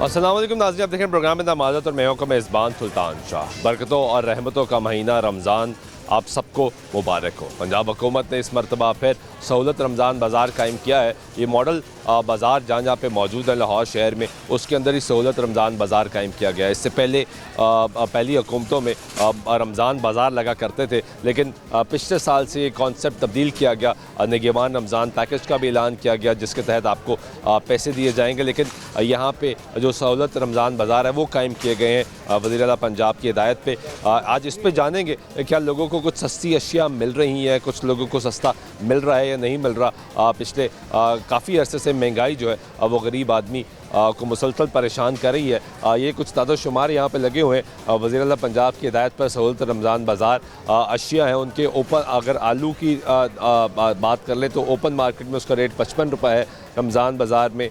अस्सलाम वालेकुम नाज़रीन, आप देखें प्रोग्राम में नमाज़त और मैं हूं मेज़बान सुल्तान शाह। बरकतों और रहमतों का महीना रमज़ान आप सबको मुबारक हो। पंजाब हुकूमत ने इस मरतबा फिर सहूलत रमज़ान बाज़ार कायम किया है। ये मॉडल बाज़ार जहाँ जहाँ पे मौजूद है लाहौर शहर में, उसके अंदर ही सहूलत रमज़ान बाज़ार कायम किया गया है। इससे पहले पहली हुकूमतों में रमज़ान बाज़ार लगा करते थे, लेकिन पिछले साल से ये कॉन्सेप्ट तब्दील किया गया। निगहबान रमज़ान पैकेज का भी ऐलान किया गया, जिसके तहत आपको पैसे दिए जाएंगे, लेकिन यहाँ पे जो सहूलत रमज़ान बाज़ार है वो कायम किए गए हैं वज़ीर आला पंजाब की हिदायत पे। आज इस पे जानेंगे क्या लोगों को कुछ सस्ती अशिया मिल रही हैं, कुछ लोगों को सस्ता मिल रहा है या नहीं मिल रहा। पिछले काफ़ी अरसे से महंगाई जो है वो गरीब आदमी को मुसलसल परेशान कर रही है। ये कुछ तादाद-ओ-शुमार यहाँ पे लगे हुए हैं वज़ीर आला पंजाब की हिदायत पर। सहूलत रमज़ान बाज़ार अशिया हैं उनके ओपन, अगर आलू की बात कर लें तो ओपन मार्केट में उसका रेट 55 रुपये है, रमज़ान बाज़ार में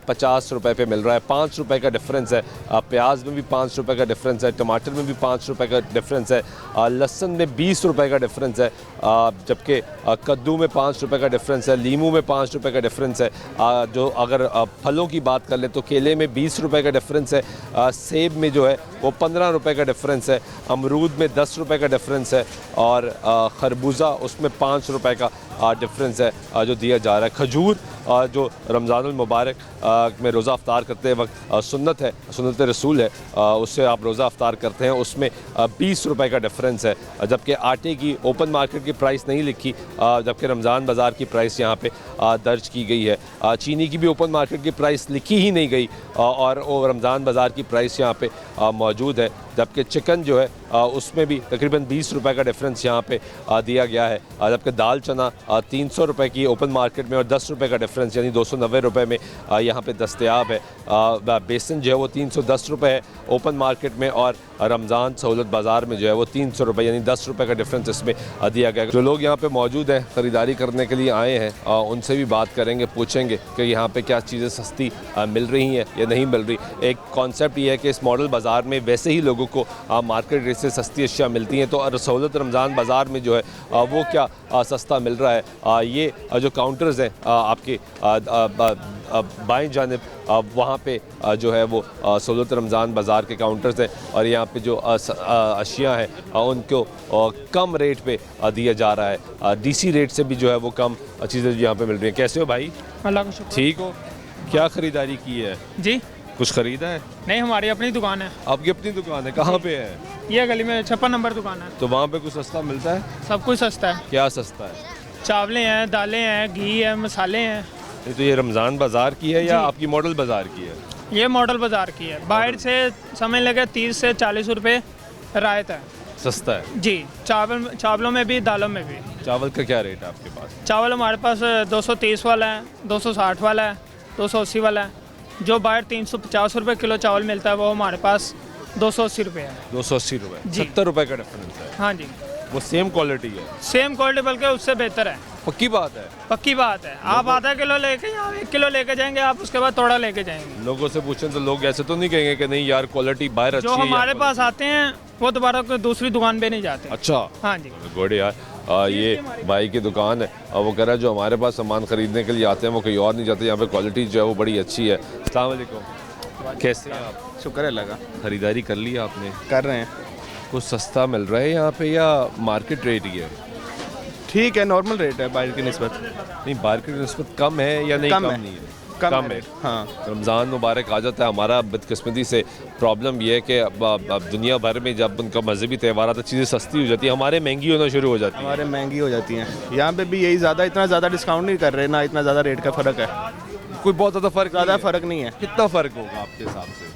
50 रुपये पे मिल रहा है। 5 रुपये का डिफरेंस है। प्याज में भी 5 रुपये का डिफरेंस है, टमाटर में भी 5 रुपये का डिफरेंस है, लहसुन में 20 रुपये का डिफरेंस है, जबकि कद्दू में 5 रुपये का डिफरेंस है, लीमू में 5 रुपये का डिफरेंस है। जो अगर फलों की बात कर ले तो केले में 20 रुपये का डिफरेंस है, सेब में जो है वो 15 रुपये का डिफरेंस है, अमरूद में 10 रुपये का डिफरेंस है, और खरबूजा उसमें 5 रुपये का डिफरेंस है जो दिया जा रहा है। खजूर जो रमज़ानुल मुबारक में रोज़ा अफ्तार करते वक्त सुन्नत है, सुन्नत रसूल है, उससे आप रोज़ा अफ्तार करते हैं, उसमें 20 रुपये का डिफरेंस है। जबकि आटे की ओपन मार्केट की प्राइस नहीं लिखी, जबकि रमज़ान बाज़ार की प्राइस यहाँ पे दर्ज की गई है। चीनी की भी ओपन मार्केट की प्राइस लिखी ही नहीं गई और वो रमज़ान बाज़ार की प्राइस यहाँ पे मौजूद है। जबकि चिकन जो है उसमें भी तकरीबन 20 रुपये का डिफरेंस यहाँ पे दिया गया है। जबकि दाल चना 300 रुपये की ओपन मार्केट में और 10 रुपये का डिफरेंस यानी 290 रुपये में यहाँ पे दस्तयाब है। बेसन जो है वो 310 रुपये है ओपन मार्केट में, और रमज़ान सहूलत बाज़ार में जो है वो 300 रुपये यानी 10 रुपये का डिफरेंस इसमें दिया गया। जो लोग यहाँ पे मौजूद हैं ख़रीदारी करने के लिए आए हैं, उनसे भी बात करेंगे, पूछेंगे कि यहाँ पे क्या चीज़ें सस्ती मिल रही हैं या नहीं मिल रही। एक कॉन्सेप्ट ये है कि इस मॉडल बाज़ार में वैसे ही लोगों को मार्केट रेट से सस्ती अशिया मिलती हैं, तो सहूलत रमज़ान बाज़ार में जो है वो क्या सस्ता मिल रहा है। ये जो काउंटर्स हैं आपके बाएं जानिब, वहाँ पे जो है वो सहूलत रमज़ान बाज़ार के काउंटर्स हैं, और यहाँ पे जो अशिया हैं उनको कम रेट पे दिया जा रहा है। डीसी रेट से भी जो है वो कम चीज़ें यहाँ पे मिल रही हैं। कैसे हो भाई? अल्लाह का शुक्र। ठीक हो? क्या ख़रीदारी की है? जी कुछ ख़रीदा है? नहीं, हमारी अपनी दुकान है। आपकी अपनी दुकान है? कहाँ पे है? ये गली में 56 नंबर दुकान है। तो वहाँ पे कुछ सस्ता मिलता है? सब कुछ सस्ता है। क्या सस्ता है? चावलें हैं, दालें हैं, घी है, मसाले हैं। तो ये रमज़ान बाज़ार की है या आपकी मॉडल बाज़ार की है? ये मॉडल बाज़ार की है। बाहर से समझ लगे 30 से 40 रुपये रायत है। सस्ता है जी। चावलों में भी, दालों में भी। चावल का क्या रेट है आपके पास? चावल हमारे पास 230 वाला है, 260 वाला है, 280 वाला है। जो बाहर 350 रुपये किलो चावल मिलता है वो हमारे पास 280 रुपये है। 280 रुपये? जी। 70 रुपये का डिफरेंस है? हाँ जी। वो सेम क्वालिटी है? सेम क्वालिटी, बल्कि उससे बेहतर है। पक्की बात है? पक्की बात है। आप आधा किलो लेके या 1 किलो लेके जाएंगे, आप उसके बाद थोड़ा लेके जाएंगे। लोगों से पूछें तो लोग ऐसे तो नहीं कहेंगे कि नहीं यार क्वालिटी बाहर अच्छी जो है? हमारे पास आते हैं वो दोबारा कोई दूसरी दुकान पे नहीं जाते। अच्छा, हाँ जी। गुड यार। ये भाई की दुकान है और वो कह रहा है जो हमारे पास सामान ख़रीदने के लिए आते हैं वो कहीं और नहीं जाते, यहाँ पे क्वालिटी जो है वो बड़ी अच्छी है। अस्सलाम वालेकुम, कैसे हैं आप? शुक्र है लगा। ख़रीदारी कर ली आपने? कर रहे हैं। कुछ सस्ता मिल रहा है यहाँ पे या मार्केट रेट ही है? ठीक है, नॉर्मल रेट है बाहर की निस्बत। नहीं, मार्केट की निस्बत कम है या नहीं? कम कम है। नहीं है? कम है। हाँ। रमज़ान मुबारक आ जाता है, हमारा बदकिस्मती से प्रॉब्लम ये है कि अब दुनिया भर में जब उनका मजहबी त्यौहार आता है चीज़ें सस्ती हो जाती है, हमारे महंगी होना शुरू हो जाती है। हमारे महंगी हो जाती हैं। यहाँ पे भी यही ज़्यादा, इतना ज़्यादा डिस्काउंट नहीं कर रहे ना, इतना ज़्यादा रेट का फ़र्क है। कोई बहुत ज़्यादा फ़र्क? ज़्यादा फ़र्क नहीं है। कितना फ़र्क होगा आपके हिसाब से?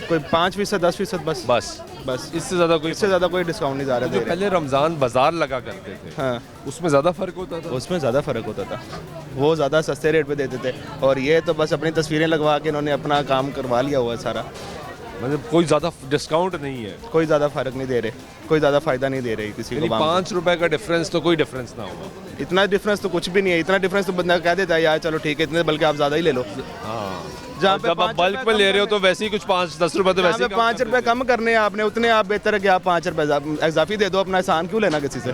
कोई 5%, 10% बस। बस इससे ज़्यादा कोई? इससे ज़्यादा कोई डिस्काउंट नहीं जा रहा। जो पहले रमज़ान बाज़ार लगा करते थे, हाँ, उसमें ज़्यादा फ़र्क होता था? उसमें ज़्यादा फ़र्क होता था। वो ज़्यादा सस्ते रेट पे देते थे, और ये तो बस अपनी तस्वीरें लगवा के इन्होंने अपना काम करवा लिया हुआ है सारा। मतलब कोई ज़्यादा डिस्काउंट नहीं है? कोई ज़्यादा फ़र्क नहीं दे रहे, कोई ज़्यादा फ़ायदा नहीं दे रही किसी को। 5 रुपए का डिफरेंस तो कोई डिफरेंस ना होगा? इतना डिफरेंस तो कुछ भी नहीं है। इतना डिफरेंस तो बंदा कह देता है यार चलो ठीक है इतने, बल्कि आप ज़्यादा ही ले लो। हाँ, जहाँ पे जब आप बल्क में ले रहे हो तो वैसे ही कुछ 5-10 रुपए तो वैसे ही 5 रुपए कम करने हैं आपने, उतने आप बेहतर है कि आप 5 रुपए इजाफी दे दो, अपना एहसान क्यों लेना किसी से।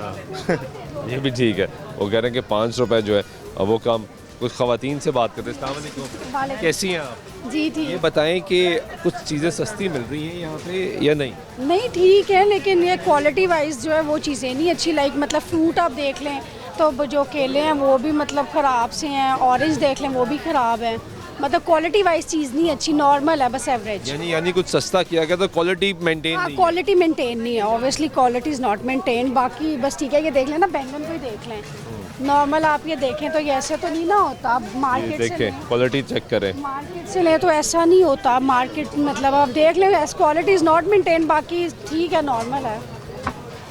ये भी ठीक है। वो कह रहे हैं कि 5 रुपए जो है वो कम कुछ ख़वातीन से बात करते हैं। अस्सलाम वालेकुम, वालेकुम। कैसी हैं आप? जी ठीक। ये बताएं कि कुछ चीज़ें सस्ती मिल रही हैं यहाँ पे या नहीं? नहीं ठीक है, लेकिन ये क्वालिटी वाइज जो है वो चीज़ें नहीं अच्छी। लाइक मतलब फ्रूट आप देख लें तो जो केले हैं वो भी मतलब ख़राब से हैं, ऑरेंज देख लें वो भी ख़राब है। मतलब क्वालिटी वाइज चीज़ नहीं अच्छी, नॉर्मल है, बस एवरेज। यानी कुछ सस्ता किया गया तो क्वालिटी मेंटेन हाँ, नहीं है। क्वालिटी मेंटेन नहीं है, obviously quality is not maintain. बाकी बस ठीक है, ये देख लें ना, बैंगन को ही देख लें, नॉर्मल आप ये देखें तो ये ऐसे तो नहीं ना होता। आप ये मार्केट से देखें, क्वालिटी चेक करें। मार्केट से ले तो ऐसा नहीं होता। मार्केट मतलब आप देख लें, क्वालिटी इज़ नॉट मेंटेन, बाकी ठीक है, नॉर्मल है।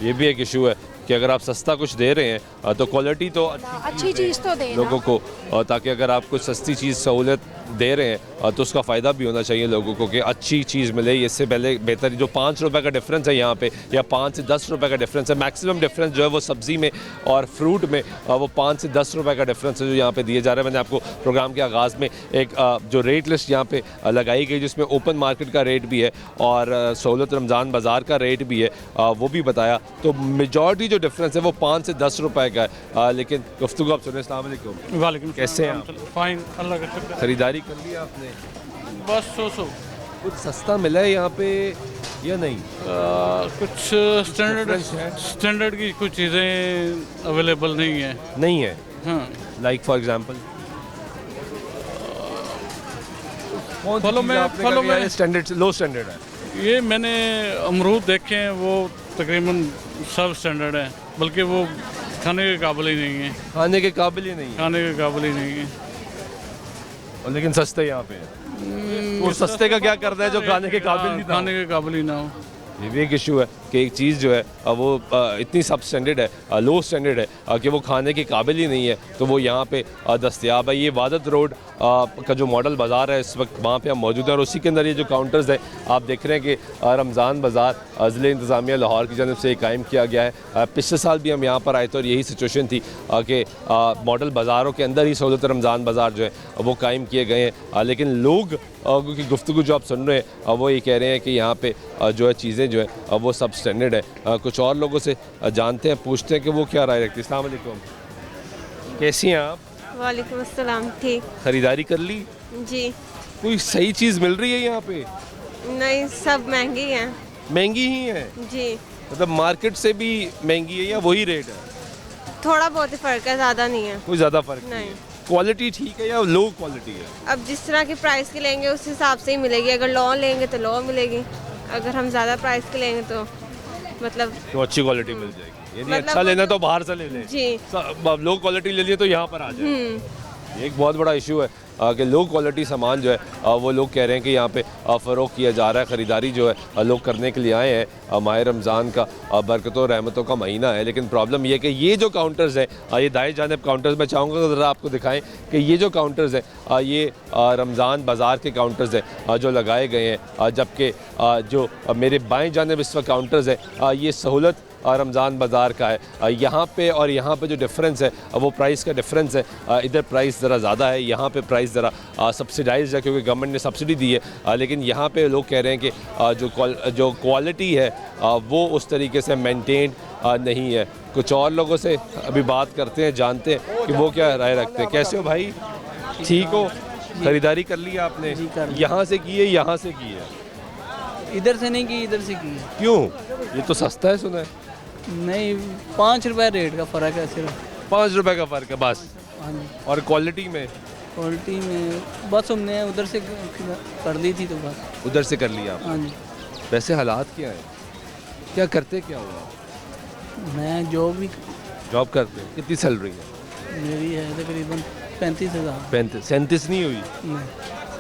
ये भी एक इशू है कि अगर आप सस्ता कुछ दे रहे हैं तो क्वालिटी तो अच्छी चीज़ तो देना लोगों को, ताकि अगर आप कुछ सस्ती चीज़ सहूलत दे रहे हैं तो उसका फ़ायदा भी होना चाहिए लोगों को कि अच्छी चीज़ मिले। इससे पहले बेहतर जो 5 रुपए का डिफरेंस है यहाँ पे, या 5 से 10 रुपए का डिफरेंस है, मैक्सिमम डिफरेंस जो है वो सब्ज़ी में और फ्रूट में वो 5 से 10 रुपए का डिफरेंस है जो यहाँ पे दिए जा रहे हैं। मैंने आपको प्रोग्राम के आगाज़ में एक जो रेट लिस्ट यहाँ पे लगाई गई जिसमें ओपन मार्केट का रेट भी है और सहूलत रमज़ान बाज़ार का रेट भी है, वो भी बताया। तो मेजॉरिटी जो डिफरेंस है वो 5 से 10 रुपए का है। लेकिन गुफ्तगू आप सुने। अस्सलाम वालेकुम, वालेकुम कैसे हैं आप? फाइन, अल्लाह का शुक्र। खरीदारी कर ली आपने? बस 100 कुछ सस्ता मिला है यहाँ पे या नहीं? कुछ स्टैंडर्ड की कुछ चीज़ें अवेलेबल नहीं है। नहीं है। हाँ, लाइक फॉर एग्जांपल फलों में स्टैंडर्ड लो स्टैंडर्ड है। ये मैंने अमरूद देखे हैं, वो तकरीबन सब स्टैंडर्ड है, बल्कि वो खाने के काबिल ही नहीं है। खाने के काबिल ही नहीं है, खाने के काबिल ही नहीं है। और लेकिन सस्ते यहाँ पे है। वो सस्ते का क्या करता है जो खाने के काबिल नहीं था? खाने के काबिल ही ना हो। ये भी एक इशू है कि एक चीज़ जो है वो इतनी सब स्टैंडर्ड है, लो स्टैंडर्ड है कि वो खाने के काबिल ही नहीं है, तो वो यहाँ पे दस्तयाब है। ये वादत रोड का जो मॉडल बाज़ार है इस वक्त वहाँ पे हम मौजूद हैं और उसी के अंदर ये जो काउंटर्स हैं आप देख रहे हैं कि रमज़ान बाज़ार ज़िले इंतज़ामिया लाहौर की जानब से कायम किया गया है। पिछले साल भी हम यहाँ पर आए थे और यही सिचुएशन थी कि मॉडल बाज़ारों के अंदर ही सहूलत रमज़ान बाज़ार जो है वो कायम किए गए हैं। लेकिन लोग की गुफ्तगू जो आप सुन रहे हैं वो ये कह रहे हैं कि यहाँ पे जो है चीज़ें जो है वो सब स्टैंडर्ड है। कुछ और लोगों से जानते हैं, पूछते हैं कि वो क्या राय रखती है। अस्सलाम वालेकुम, कैसी हैं आप? वालेकुम अस्सलाम। ठीक। ख़रीदारी कर ली? जी कोई सही चीज़ मिल रही है यहाँ पे? नहीं, सब महंगी हैं। महंगी ही है? जी, मतलब मार्केट से भी महंगी है या वही रेट है? थोड़ा बहुत ही फ़र्क है, ज़्यादा नहीं है। कोई ज़्यादा फ़र्क नहीं नहीं। है। क्वालिटी ठीक है या लो क्वालिटी है? अब जिस तरह के प्राइस की लेंगे उस हिसाब से ही मिलेगी। अगर लो लेंगे तो लो मिलेगी, अगर हम ज़्यादा प्राइस की लेंगे तो मतलब तो अच्छी क्वालिटी मिल जाएगी। यदि मतलब अच्छा वो लेना है तो- तो बाहर से ले लें। जी। लो क्वालिटी ले लिए तो यहाँ पर आ जाए। ये एक बहुत बड़ा इशू है कि लो क्वालिटी सामान जो है वो लोग कह रहे हैं कि यहाँ पे फ़रोग़ किया जा रहा है। ख़रीदारी जो है लोग करने के लिए आए हैं। माह रमज़ान का बरकतों रहमतों का महीना है, लेकिन प्रॉब्लम ये कि ये जो काउंटर्स हैं, ये दाएं जानिब काउंटर्स, मैं चाहूँगा ज़रा आपको दिखाएं कि ये जो काउंटर्स हैं ये रमज़ान बाज़ार के काउंटर्स हैं जो लगाए गए हैं, जबकि जो मेरे बाएँ जानिब इस वक्त काउंटर्स हैं ये सहूलत रमज़ान बाज़ार का है। यहाँ पे और यहाँ पे जो डिफरेंस है वो प्राइस का डिफरेंस है। इधर प्राइस ज़रा ज़्यादा है, यहाँ पे प्राइस ज़रा सब्सिडाइज है क्योंकि गवर्नमेंट ने सब्सिडी दी है। लेकिन यहाँ पे लोग कह रहे हैं कि जो क्वालिटी है वो उस तरीके से मेंटेन नहीं है। कुछ और लोगों से अभी बात करते हैं, जानते हैं कि वो क्या राय रखते हैं। कैसे हो भाई, ठीक हो? ख़रीदारी कर ली आपने? यहाँ से की है, यहाँ से की है? इधर से नहीं की, इधर से की है। क्यों? ये तो सस्ता है सुना है। नहीं, 5 रुपए रेट का फ़र्क है सिर्फ। 5 रुपए का फ़र्क है बस। हाँ जी। और क्वालिटी में? क्वालिटी में बस हमने उधर से कर दी थी तो बस। उधर से कर लिया आप? हाँ जी। वैसे हालात क्या है, क्या करते क्या हुआ? मैं जॉब करते हैं? कितनी सैलरी है? मेरी है तकरीबन 35,000। 37 नहीं हुई? नहीं,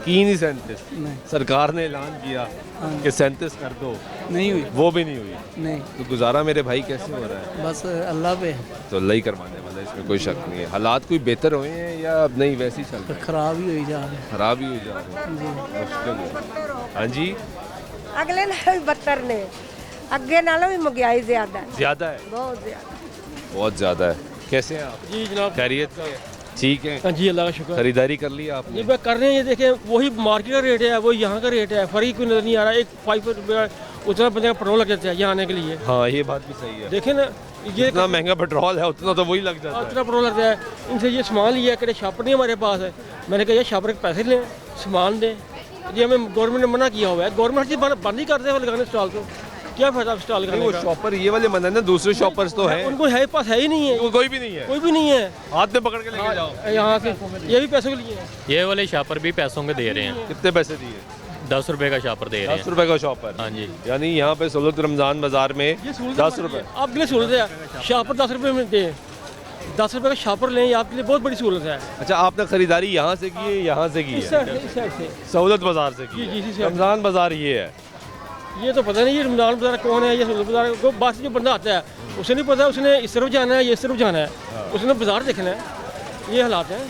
की नहीं 37? नहीं, सरकार ने ऐलान किया हाँ। कि 37 कर दो, नहीं हुई। वो भी नहीं हुई। नहीं, तो गुजारा मेरे भाई कैसे हो रहा है? बस अल्लाह पे है। तो अल्लाह ही करवाने वाला है, इसमें कोई शक नहीं है। हालात कोई बेहतर हुए हैं या अब नहीं वैसे ही चल रहा है? ख़राब ही हुई जा रहा है। खराब ही हो जा रहा है, मुश्किल है। हाँ जी, अगले नालों भी बदतर ने, अगे नालों भी महंगाई ज्यादा है, ज़्यादा है, बहुत ज्यादा। बहुत ज़्यादा है। कैसे हैं आप? जी जनाब। खैरियत से? ठीक है। हाँ जी, अल्लाह का शुक्र। खरीदारी कर ली आपने? ये मैं कर रहे हैं, ये देखें वही मार्केट का रेट है, वो यहाँ का रेट है, फर्क कोई नज़र नहीं आ रहा। एक 5 रुपया उतना बंदे का पेट्रोल लग जाता है यहाँ आने के लिए। हाँ, ये बात भी सही है। देखें ना, ये इतना महंगा पेट्रोल है उतना तो वही लग जाता है। इतना पेट्रोल लगता है। इनसे ये सामान लिया करे, शॉपर नहीं हमारे पास है। मैंने कहा ये शॉपर के पैसे लें, सामान दें। ये हमें गवर्नमेंट ने मना किया हुआ है। गवर्नमेंट हर चीज़ बंद ही कर दे लगाने स्टॉल तो क्या फायदा स्टॉल नहीं, करने वो का। शॉपर ये वाले बंद है ना, दूसरे शॉपर्स तो हैं। उनको है पास है ही नहीं है, कोई भी नहीं है, कोई भी नहीं है। हाथ में पकड़ के लेके जाओ यहाँ से ये भी पैसों के लिए है। ये वाले शॉपर भी पैसों के दे रहे हैं। कितने पैसे दिए? 10 रुपए का शॉपर दे रहे 10 हैं। रुपए का शॉपर। हाँ जी। यानी यहाँ पे सहूलत रमजान बाजार में ये सहूलत 10 रुपए। आपके लिए सहूलत है। शॉपर 10 रुपये में दे, 10 रुपये का शॉपर लें, ये आपके लिए बहुत बड़ी सहूलत है। अच्छा, आपने खरीदारी यहाँ से की है, यहाँ से की इस है? साइड से, इस साइड से। सहूलत बाजार से की जी, जी, है। जी, रमजान बाजार ये है। ये तो पता नहीं ये रमजान बाजार कौन है, ये सहूलत बाजार को बात जो बंदा आता है उसे नहीं पता उसने इस तरफ जाना है या इस तरफ जाना है, उसने बाजार देखना है। ये हालात हैं।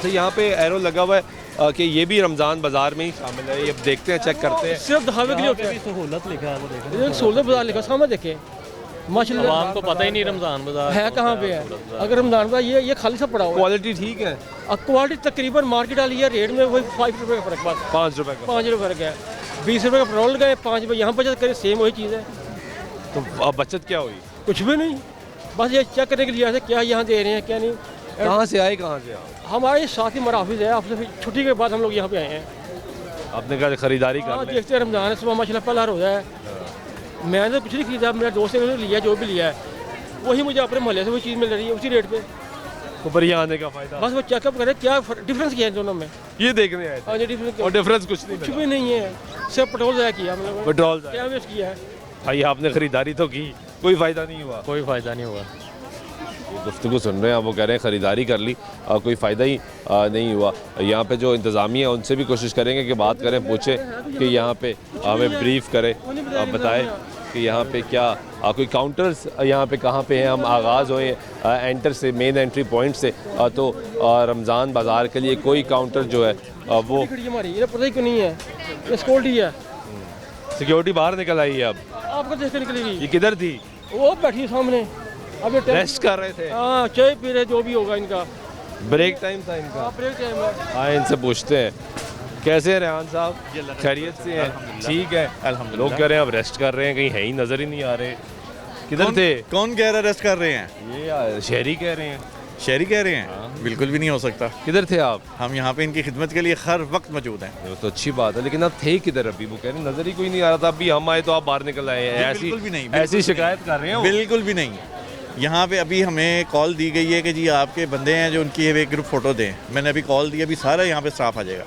तो यहाँ पे एरो लगा हुआ है कि ये भी रमजान बाजार में ही शामिल है। ये देखते हैं, चेक करते हैं। सिर्फ दिखावे के लिए होता है। सहूलत लिखा है वो देखो। ये सहूलत बाजार लिखा सामने देखे माशाल्लाह। आवाम को पता ही नहीं रमजान बाजार है कहाँ पे है। अगर रमजान बाजार ये खाली सा पड़ा हुआ है। क्वालिटी ठीक है? क्वालिटी तकरीबन मार्केट वाली है, रेट में वही 5 रुपये का फर्क, बस 5 रुपए का। 5 रुपये फर्क है। 20 रुपये का पेट्रोल गए, 5 रुपये यहाँ बचत करे, सेम वही चीज़ है। तो अब बचत क्या हुई? कुछ भी नहीं, बस ये चेक करने के लिए आए क्या यहाँ दे रहे हैं क्या नहीं। कहाँ से आए, कहाँ से आए? हमारे साथ ही हमारा ऑफिस है, ऑफिस छुट्टी के बाद हम लोग यहाँ पे आए हैं। आपने कहा खरीदारी हाँ, कर लें। देखते हैं रमजान है, सुबह माशाल्लाह पहला रोज़ा है। मैंने तो कुछ नहीं खरीदा, मेरे दोस्त ने लिया जो भी लिया है वही मुझे अपने मोहल्ले से वो चीज़ मिल रही है उसी रेट पे। तो पर यहाँ आने का फायदा? बस वो चेकअप करें क्या डिफरेंस क्या है दोनों में। ये देखने आए थे। हाँ जी, डिफरेंस और डिफरेंस कुछ नहीं कुछ मिला? भी नहीं है, सिर्फ पेट्रोल ज़ाया किया हम लोगों ने। पेट्रोल क्या वेस्ट किया है। भाई आपने खरीदारी तो की, कोई फायदा नहीं हुआ? कोई फायदा नहीं हुआ। गुफ्तगू सुन रहे हैं, वो कह रहे हैं ख़रीदारी कर ली, कोई फ़ायदा ही नहीं हुआ। यहाँ पे जो इंतज़ामिया है उनसे भी कोशिश करेंगे कि बात करें, पूछे कि यहाँ पे हमें ब्रीफ करे, बताए कि यहाँ पे क्या कोई काउंटर्स यहाँ पे कहाँ पे हैं। हम आगाज़ हुए एंटर से, मेन एंट्री पॉइंट से, तो रमज़ान बाज़ार के लिए कोई काउंटर जो है वो हमारी ये पता ही क्यों नहीं है, ये सिक्योरिटी है। सिक्योरिटी बाहर निकल आई है। अब आपको देख के निकलेगी। ये किधर थी? वो बैठी है सामने, अब ये रेस्ट कर रहे थे? हाँ, चाय पी रहे, जो भी होगा इनका ब्रेक टाइम था इनका। ब्रेक टाइम है। हाँ, इनसे पूछते हैं कैसे हैं रेहान साहब, खैरियत से हैं? ठीक है अल्हम्दुलिल्लाह। लोग कह रहे हैं अब रेस्ट कर रहे हैं, कहीं है ही नज़र ही नहीं आ रहे। किधर थे? कौन कह रहा है रेस्ट कर रहे हैं? ये शहरी कह रहे हैं। शहरी कह रहे हैं? बिल्कुल भी नहीं हो सकता। किधर थे आप? हम यहाँ पे इनकी खिदमत के लिए हर वक्त मौजूद हैं। वो तो अच्छी बात है, लेकिन आप थे किधर अभी? वो कह रहे हैं नज़र ही कोई नहीं आ रहा था। अभी हम आए तो आप बाहर निकल आए हैं। ऐसी बिल्कुल भी नहीं, ऐसी शिकायत कर रहे हैं वो? बिल्कुल भी नहीं। यहाँ पे अभी हमें कॉल दी गई है कि जी आपके बंदे हैं जो उनकी एक ग्रुप फोटो दें। मैंने अभी कॉल दी, अभी सारा यहाँ पे स्टाफ आ जाएगा।